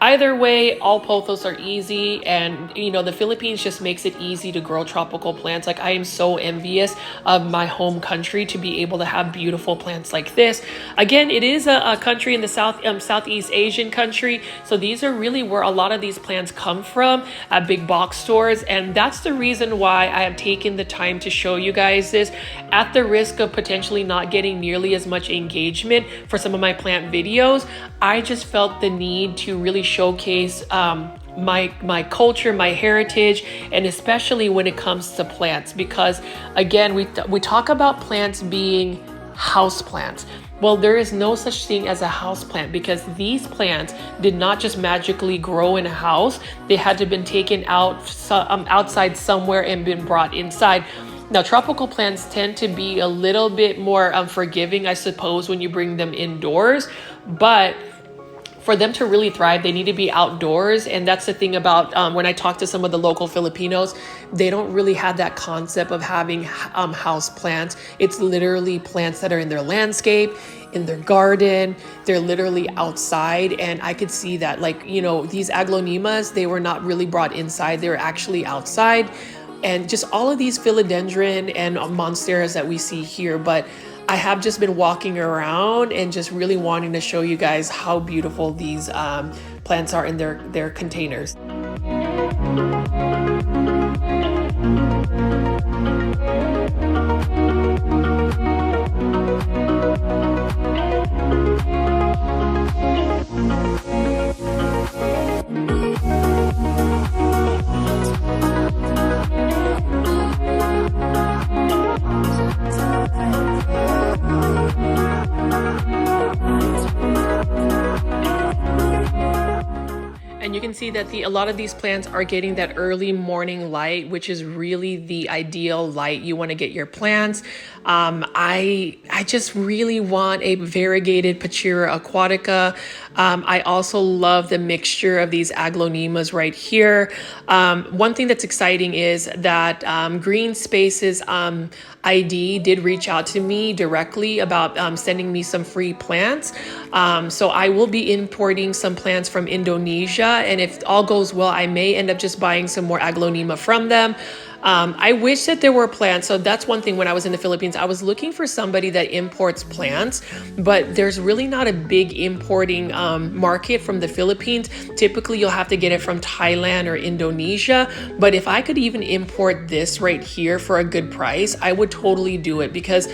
Either way, all pothos are easy, and the Philippines just makes it easy to grow tropical plants. Like, I am so envious of my home country to be able to have beautiful plants like this. Again, it is a country in the Southeast Asian country, so these are really where a lot of these plants come from at big box stores, and that's the reason why I have taken the time to show you guys this, at the risk of potentially not getting nearly as much engagement for some of my plant videos. I just felt the need to really showcase my culture, my heritage, and especially when it comes to plants, because again, we talk about plants being house plants. Well, there is no such thing as a house plant because these plants did not just magically grow in a house. They had to have been taken out outside somewhere and been brought inside. Now, tropical plants tend to be a little bit more forgiving, I suppose, when you bring them indoors, but for them to really thrive, they need to be outdoors. And that's the thing about when I talk to some of the local Filipinos, they don't really have that concept of having house plants. It's literally plants that are in their landscape, in their garden. They're literally outside. And I could see that, like, you know, these aglaonemas, they were not really brought inside. They were actually outside. And just all of these philodendron and monsteras that we see here. But I have just been walking around and just really wanting to show you guys how beautiful these plants are in their containers. And you can see that a lot of these plants are getting that early morning light, which is really the ideal light you want to get your plants. I just really want a variegated Pachira aquatica. I also love the mixture of these aglaonemas right here. One thing that's exciting is that Green Spaces ID did reach out to me directly about sending me some free plants. So I will be importing some plants from Indonesia, and if all goes well, I may end up just buying some more aglaonema from them. I wish that there were plants. So that's one thing when I was in the Philippines, I was looking for somebody that imports plants, but there's really not a big importing market from the Philippines. Typically, you'll have to get it from Thailand or Indonesia. But if I could even import this right here for a good price, I would totally do it because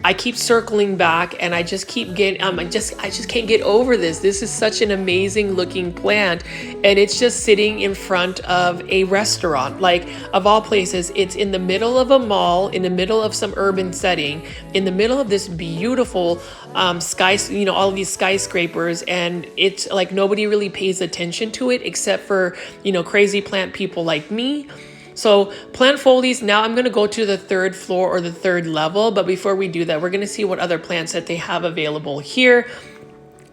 I keep circling back and I just keep getting, I just can't get over this. This is such an amazing looking plant and it's just sitting in front of a restaurant. Like, of all places, it's in the middle of a mall, in the middle of some urban setting, in the middle of this beautiful all of these skyscrapers, and it's like nobody really pays attention to it except for, crazy plant people like me. So plant foliage, now I'm going to go to the third floor or the third level. But before we do that, we're going to see what other plants that they have available here.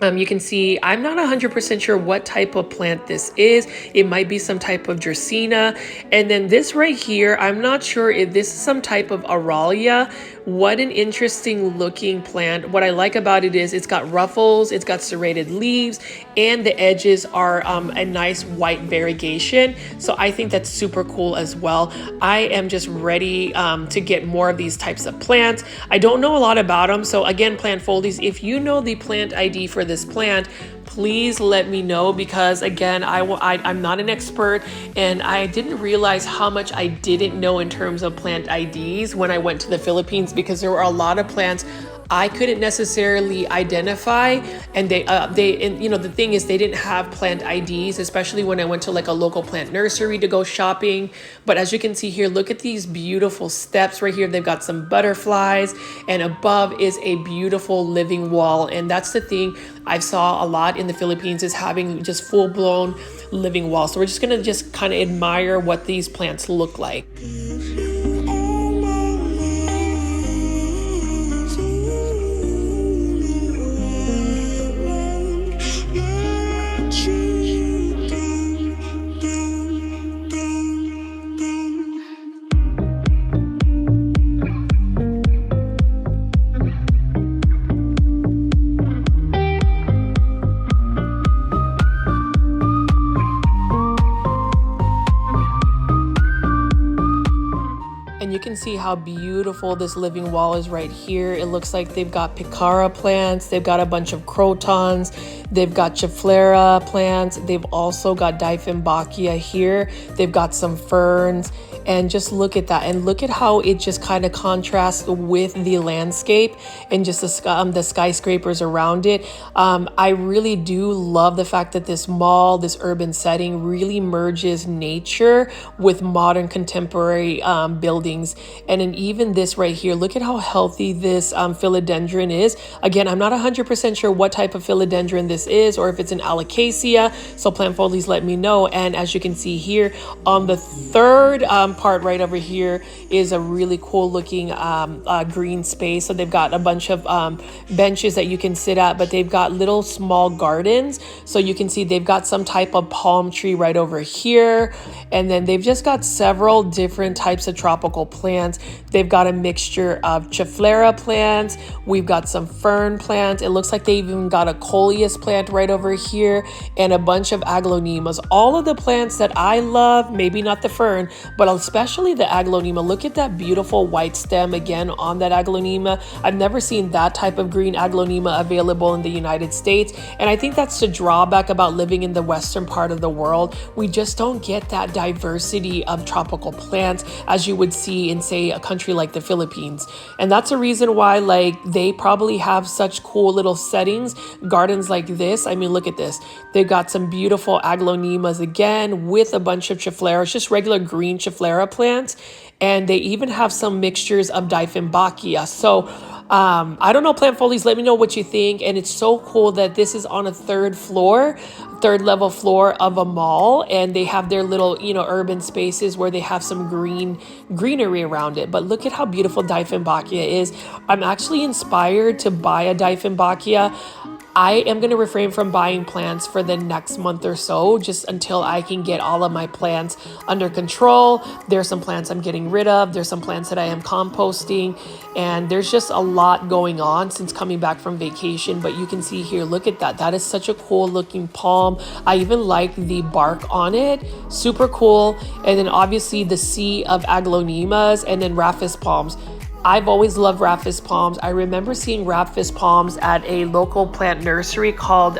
You can see I'm not 100% sure what type of plant this is. It might be some type of Dracaena. And then this right here, I'm not sure if this is some type of Aralia. What an interesting looking plant. What I like about it is it's got ruffles, it's got serrated leaves, and the edges are a nice white variegation. So I think that's super cool as well. I am just ready to get more of these types of plants. I don't know a lot about them. So again, plant foliage, if you know the plant ID for this plant, please let me know, because again, I'm not an expert and I didn't realize how much I didn't know in terms of plant IDs when I went to the Philippines, because there were a lot of plants I couldn't necessarily identify, and the thing is, they didn't have plant IDs, especially when I went to like a local plant nursery to go shopping. But as you can see here, look at these beautiful steps right here. They've got some butterflies, and above is a beautiful living wall. And that's the thing I saw a lot in the Philippines, is having just full-blown living walls. So we're just gonna just kind of admire what these plants look like. You can see how beautiful this living wall is right here. It looks like they've got picara plants, they've got a bunch of crotons, they've got chiflera plants, they've also got Dieffenbachia here, they've got some ferns, And just look at that, and look at how it just kind of contrasts with the landscape and just the skyscrapers around it. I really do love the fact that this mall, this urban setting, really merges nature with modern contemporary buildings. And then even this right here, look at how healthy this philodendron is. Again, I'm not 100% sure what type of philodendron this is, or if it's an alocasia. So plant foliage, let me know. And as you can see here on the third part right over here is a really cool looking green space. So they've got a bunch of benches that you can sit at, but they've got little small gardens. So you can see they've got some type of palm tree right over here. And then they've just got several different types of tropical plants. They've got a mixture of chiflera plants. We've got some fern plants. It looks like they even got a coleus plant right over here and a bunch of aglaonemas. All of the plants that I love, maybe not the fern, but especially the aglaonema. Look at that beautiful white stem again on that aglaonema. I've never seen that type of green aglaonema available in the United States. And I think that's the drawback about living in the western part of the world. We just don't get that diversity of tropical plants as you would see in, say, a country like the Philippines. And that's a reason why, like, they probably have such cool little settings, gardens like this. I mean, look at this. They've got some beautiful aglaonemas again with a bunch of chifleras, just regular green chiflera plants. And they even have some mixtures of Dieffenbachia. So I don't know, plant foliage, let me know what you think. And it's so cool that this is on a third level floor of a mall, and they have their little, urban spaces where they have some greenery around it. But look at how beautiful Dieffenbachia is. I'm actually inspired to buy a Dieffenbachia. I am going to refrain from buying plants for the next month or so, just until I can get all of my plants under control. There's some plants I'm getting rid of. There's some plants that I am composting. And there's just a lot going on since coming back from vacation. But you can see here, look at that. That is such a cool looking palm. I even like the bark on it. Super cool. And then obviously the sea of aglaonemas and then rhapis palms. I've always loved rhapis palms. I remember seeing rhapis palms at a local plant nursery called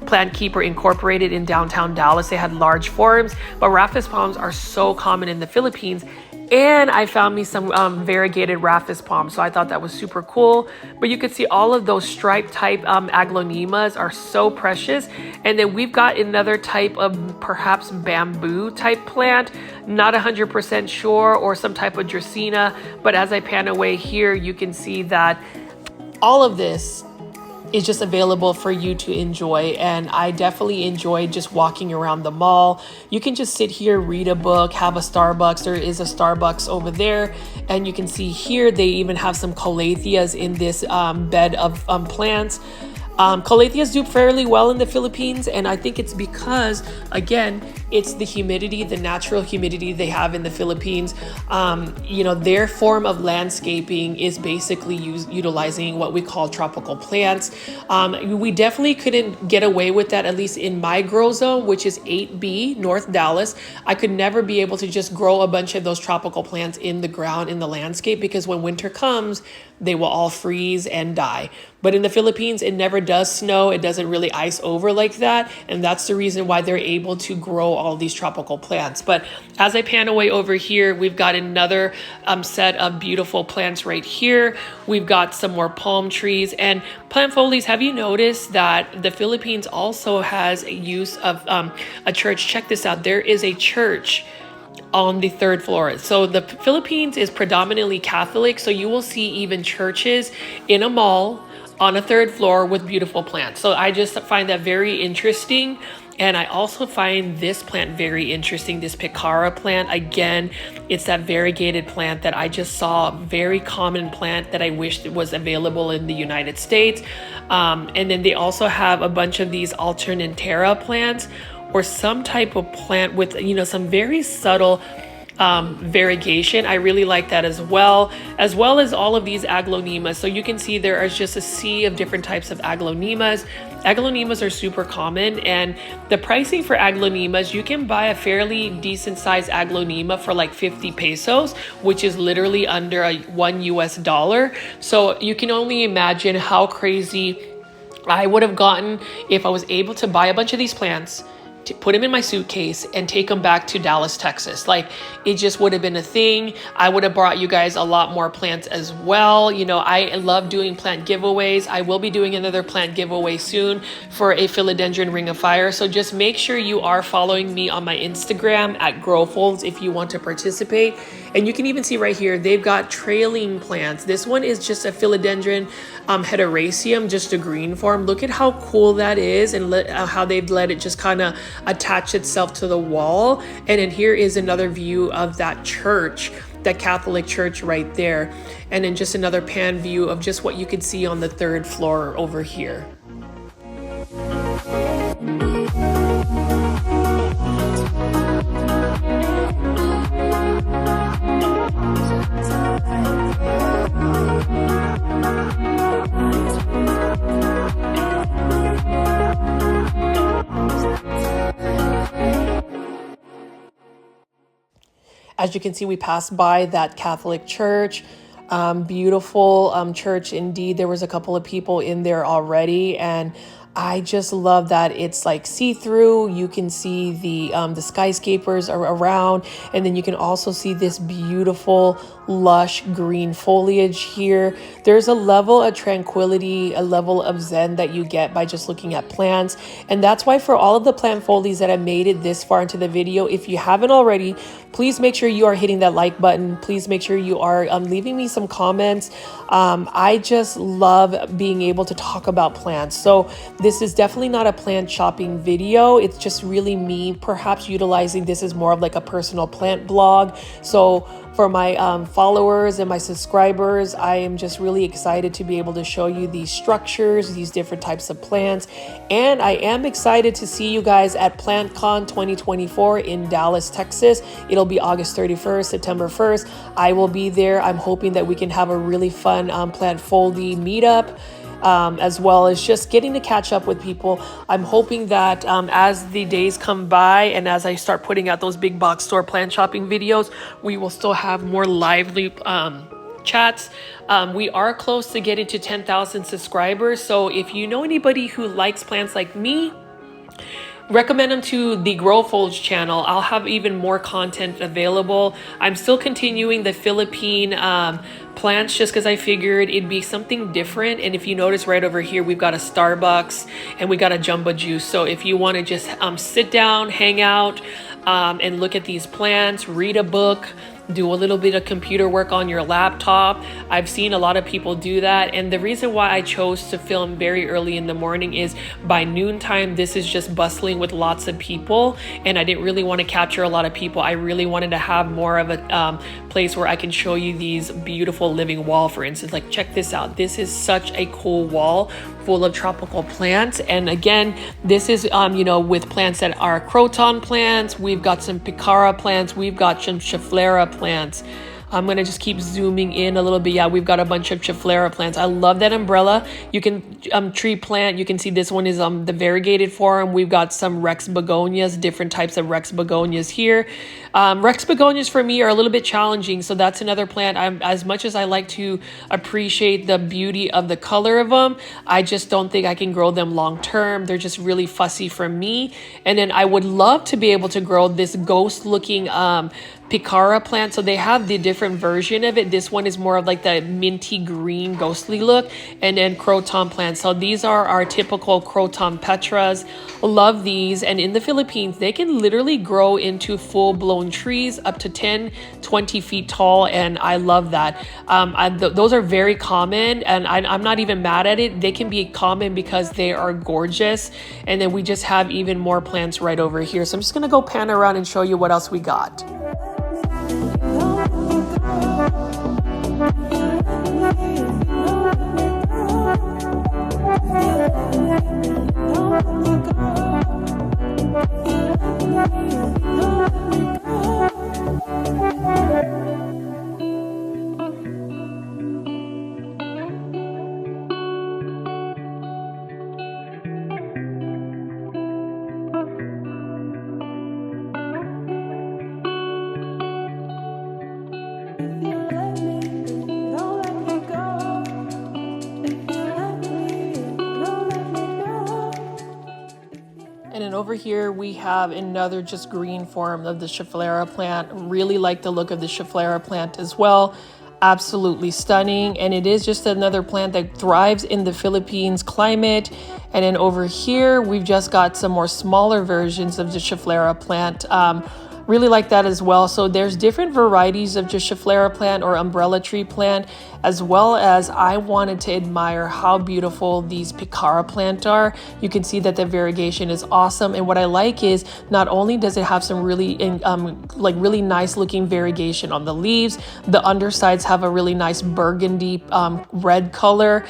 Plant Keeper Incorporated in downtown Dallas. They had large forums, but rhapis palms are so common in the Philippines. And I found me some variegated rhapis palms, so I thought that was super cool. But you can see all of those stripe type aglaonemas are so precious. And then we've got another type of perhaps bamboo type plant, not 100% sure, or some type of dracaena. But as I pan away here, you can see that all of this is just available for you to enjoy. And I definitely enjoyed just walking around the mall. You can just sit here, read a book, have a Starbucks. There is a Starbucks over there. And you can see here, they even have some calatheas in this bed of plants. Calatheas do fairly well in the Philippines, and I think it's because, again, it's the humidity, the natural humidity they have in the Philippines. Their form of landscaping is basically utilizing what we call tropical plants. We definitely couldn't get away with that, at least in my grow zone, which is 8B, North Dallas. I could never be able to just grow a bunch of those tropical plants in the ground, in the landscape, because when winter comes, they will all freeze and die. But in the Philippines, it never does snow. It doesn't really ice over like that. And that's the reason why they're able to grow all these tropical plants. But as I pan away over here, we've got another set of beautiful plants right here. We've got some more palm trees and plant foliage. Have you noticed that the Philippines also has a use of a church? Check this out. There is a church on the third floor. So the Philippines is predominantly Catholic. So you will see even churches in a mall on a third floor with beautiful plants. So I just find that very interesting. And I also find this plant very interesting, this picara plant. Again, it's that variegated plant that I just saw, very common plant that I wished was available in the United States. And then they also have a bunch of these alternatera plants, or some type of plant with, some very subtle variegation. I really like that as well as all of these aglaonemas. So you can see there is just a sea of different types of aglaonemas. Aglaonemas are super common, and the pricing for aglaonemas, you can buy a fairly decent sized aglaonema for like 50 pesos, which is literally under $1 US. So you can only imagine how crazy I would have gotten if I was able to buy a bunch of these plants put them in my suitcase and take them back to Dallas, Texas. Like, it just would have been a thing. I would have brought you guys a lot more plants as well. You know, I love doing plant giveaways. I will be doing another plant giveaway soon for a philodendron ring of fire. So just make sure you are following me on my Instagram at growfolds if you want to participate. And you can even see right here, they've got trailing plants. This one is just a philodendron heteroraceum, just a green form. Look at how cool that is, and how they've let it just kind of attach itself to the wall. And then here is another view of that church, that Catholic church right there. And then just another pan view of just what you could see on the third floor over here. As you can see, we passed by that Catholic church. Beautiful church indeed. There was a couple of people in there already, and I just love that it's like see-through. You can see the skyscrapers are around, and then you can also see this beautiful lush green foliage here. There's a level of tranquility, a level of zen that you get by just looking at plants. And that's why for all of the plant foldies that have made it this far into the video, if you haven't already, please make sure you are hitting that like button. Please make sure you are leaving me some comments. I just love being able to talk about plants. So this is definitely not a plant shopping video. It's just really me perhaps utilizing this as more of like a personal plant blog. So for my followers and my subscribers, I am just really excited to be able to show you these structures, these different types of plants. And I am excited to see you guys at PlantCon 2024 in Dallas, Texas. It'll be August 31st, September 1st. I will be there. I'm hoping that we can have a really fun plant foldy meetup. As well as just getting to catch up with people. I'm hoping that as the days come by and as I start putting out those big box store plant shopping videos, we will still have more lively chats. We are close to getting to 10,000 subscribers. So if you know anybody who likes plants like me, recommend them to the Growfolds channel. I'll have even more content available. I'm still continuing the Philippine plants just because I figured it'd be something different. And if you notice right over here, we've got a Starbucks and we got a Jumbo Juice. So if you want to just sit down, hang out, and look at these plants, read a book, do a little bit of computer work on your laptop. I've seen a lot of people do that. And the reason why I chose to film very early in the morning is by noontime, this is just bustling with lots of people. And I didn't really want to capture a lot of people. I really wanted to have more of a place where I can show you these beautiful living wall, for instance. Like, check this out. This is such a cool wall full of tropical plants. And again, this is, you know, with plants that are croton plants. We've got some picara plants. We've got some schefflera plants. I'm going to just keep zooming in a little bit. Yeah, we've got a bunch of schefflera plants. I love that umbrella. You can tree plant. You can see this one is the variegated form. We've got some Rex begonias, different types of Rex begonias here. Rex begonias for me are a little bit challenging. So that's another plant. As much as I like to appreciate the beauty of the color of them, I just don't think I can grow them long term. They're just really fussy for me. And then I would love to be able to grow this ghost looking picara plant. So they have the different version of it. This one is more of like the minty green ghostly look, and then croton plants. So these are our typical croton petras. Love these. And in the Philippines, they can literally grow into full-blown trees up to 10-20 feet tall, and I love that. Those are very common, and I'm not even mad at it. They can be common because they are gorgeous. And then we just have even more plants right over here. So I'm just gonna go pan around and show you what else we got. And then over here we have another just green form of the Schefflera plant. Really like the look of the Schefflera plant as well. Absolutely stunning. And it is just another plant that thrives in the Philippines climate. And then over here we've just got some more smaller versions of the Schefflera plant. Really like that as well. So there's different varieties of just Schefflera plant or umbrella tree plant, as well as I wanted to admire how beautiful these picara plant are. You can see that the variegation is awesome. And what I like is not only does it have some really really nice looking variegation on the leaves, the undersides have a really nice burgundy red color.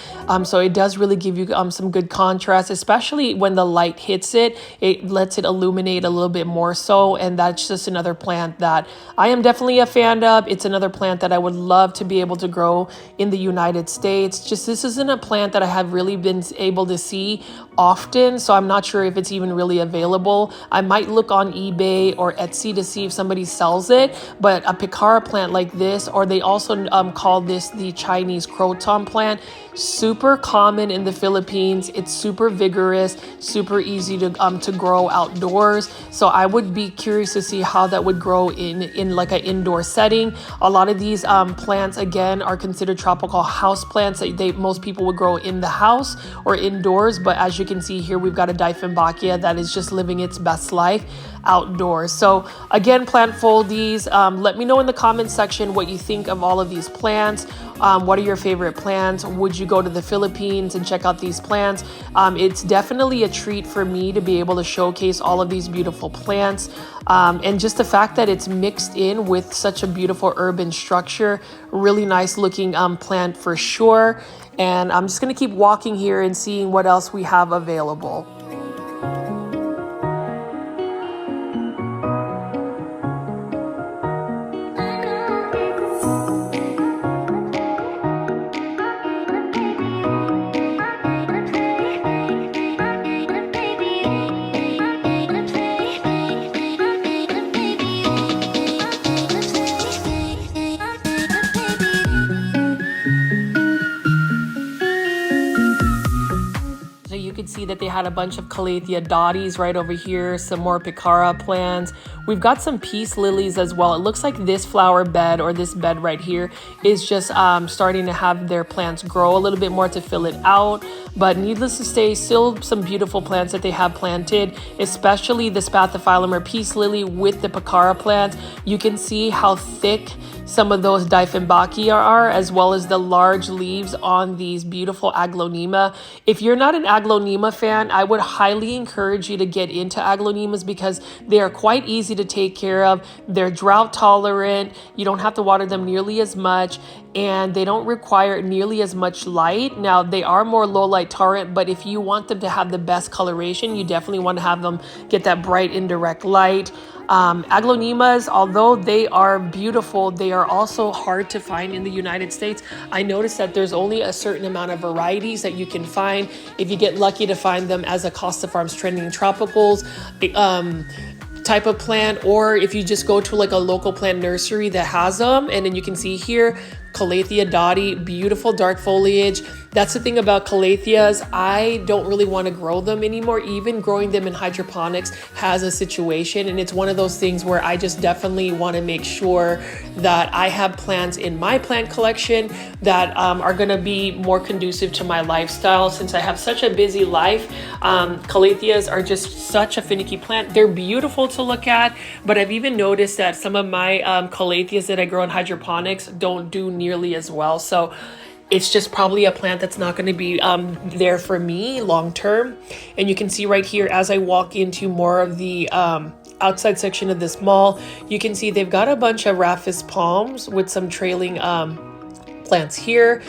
So it does really give you some good contrast, especially when the light hits it. It lets it illuminate a little bit more so. And that's just another plant that I am definitely a fan of. It's another plant that I would love to be able to grow in the United States. Just this isn't a plant that I have really been able to see often, so I'm not sure if it's even really available. I might look on eBay or Etsy to see if somebody sells it, but a picara plant like this, or they also call this the Chinese croton plant, super common in the Philippines. It's super vigorous, super easy to grow outdoors. So I would be curious to see how that would grow in like an indoor setting. A lot of these plants again are considered tropical house plants. Most people would grow in the house or indoors, but as you can see here, we've got a Dieffenbachia that is just living its best life outdoors. So again, plant foldies, let me know in the comments section what you think of all of these plants. What are your favorite plants? Would you go to the Philippines and check out these plants? It's definitely a treat for me to be able to showcase all of these beautiful plants. And just the fact that it's mixed in with such a beautiful urban structure, really nice looking plant for sure. And I'm just gonna keep walking here and seeing what else we have available. See that they had a bunch of Calathea dotties right over here, some more picara plants. We've got some peace lilies as well. It looks like this flower bed or this bed right here is just starting to have their plants grow a little bit more to fill it out. But needless to say, still some beautiful plants that they have planted, especially the Spathiphyllum or peace lily with the picara plants. You can see how thick some of those Dieffenbachia are, as well as the large leaves on these beautiful Aglaonema. If you're not an Aglaonema fan, I would highly encourage you to get into Aglaonemas because they are quite easy to take care of. They're drought tolerant. You don't have to water them nearly as much, and they don't require nearly as much light. Now, they are more low light tolerant, but if you want them to have the best coloration, you definitely want to have them get that bright indirect light. Aglaonemas, although they are beautiful, they are also hard to find in the United States. I noticed that there's only a certain amount of varieties that you can find if you get lucky to find them as a Costa Farms Trending Tropicals type of plant, or if you just go to like a local plant nursery that has them. And then you can see here Calathea dotty, beautiful dark foliage. That's the thing about Calatheas. I don't really want to grow them anymore. Even growing them in hydroponics has a situation, and it's one of those things where I just definitely want to make sure that I have plants in my plant collection that are going to be more conducive to my lifestyle. Since I have such a busy life, Calatheas are just such a finicky plant. They're beautiful to look at, but I've even noticed that some of my Calatheas that I grow in hydroponics don't do nearly as well. So it's just probably a plant that's not going to be there for me long term. And you can see right here as I walk into more of the outside section of this mall, you can see they've got a bunch of rhapis palms with some trailing plants here.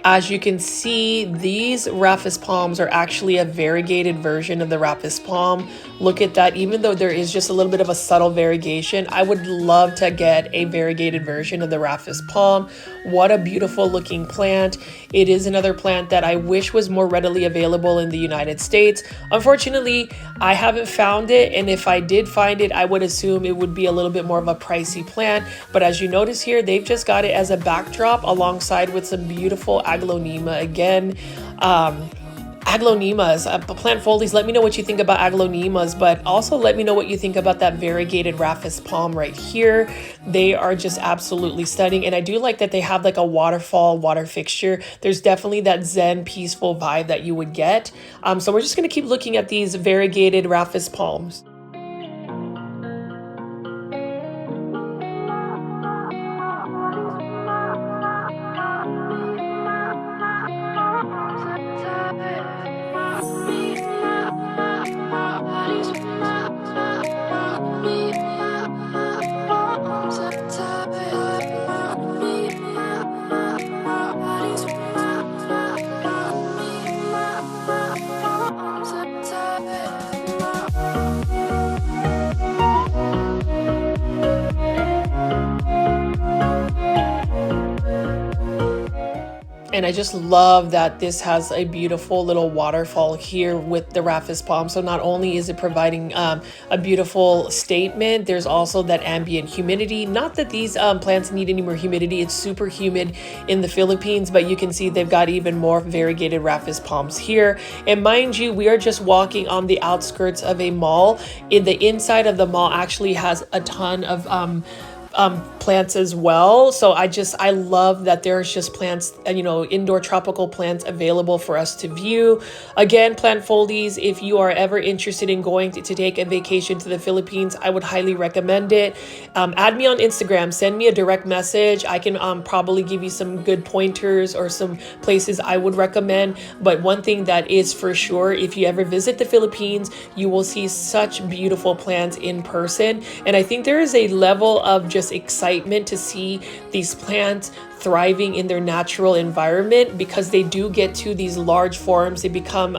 As you can see, these rhapis palms are actually a variegated version of the rhapis palm. Look at that. Even though there is just a little bit of a subtle variegation, I would love to get a variegated version of the rhapis palm. What a beautiful looking plant. It is another plant that I wish was more readily available in the United States. Unfortunately, I haven't found it, and if I did find it, I would assume it would be a little bit more of a pricey plant. But as you notice here, they've just got it as a backdrop alongside with some beautiful Aglaonema again. Aglaonemas, plant folies. Let me know what you think about aglaonemas, but also let me know what you think about that variegated rhapis palm right here. They are just absolutely stunning, and I do like that they have like a waterfall water fixture. There's definitely that zen, peaceful vibe that you would get. So we're just gonna keep looking at these variegated rhapis palms. And I just love that this has a beautiful little waterfall here with the rhapis palm. So not only is it providing a beautiful statement, there's also that ambient humidity. Not that these plants need any more humidity. It's super humid in the Philippines, but you can see they've got even more variegated rhapis palms here. And mind you, we are just walking on the outskirts of a mall. In the inside of the mall actually has a ton of plants as well. So I love that there's just plants, indoor tropical plants available for us to view. Again, plant foldies, if you are ever interested in going to take a vacation to the Philippines, I would highly recommend it. Add me on Instagram, send me a direct message. I can probably give you some good pointers or some places I would recommend. But one thing that is for sure, if you ever visit the Philippines, you will see such beautiful plants in person. And I think there is a level of just excitement to see these plants thriving in their natural environment, because they do get to these large forms, they become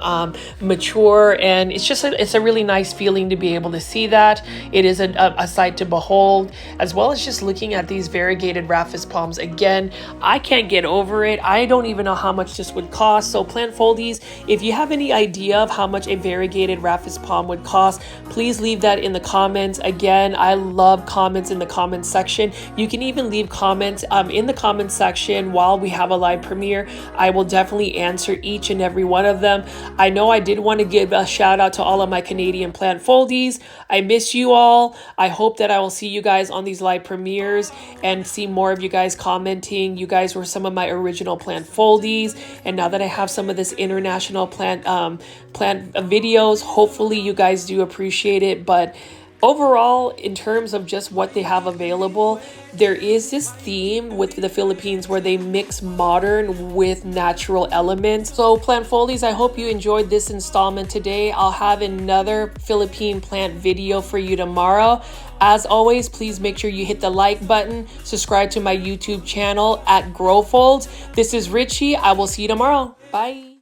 mature, and it's a really nice feeling to be able to see that. It is a sight to behold, as well as just looking at these variegated rhapis palms. Again, I can't get over it. I don't even know how much this would cost. So plant foldies, if you have any idea of how much a variegated rhapis palm would cost, please leave that in the comments. Again, I love comments in the comments section. You can even leave comments in the comments section while we have a live premiere. I will definitely answer each and every one of them. I know I did want to give a shout out to all of my Canadian plant foldies. I miss you all. I hope that I will see you guys on these live premieres and see more of you guys commenting. You guys were some of my original plant foldies, and now that I have some of this international plant videos, hopefully you guys do appreciate it. But overall, in terms of just what they have available, there is this theme with the Philippines where they mix modern with natural elements. So plant foldies, I hope you enjoyed this installment today. I'll have another Philippine plant video for you tomorrow. As always, please make sure you hit the like button, subscribe to my YouTube channel at GrowFolds. This is Richie. I will see you tomorrow. Bye.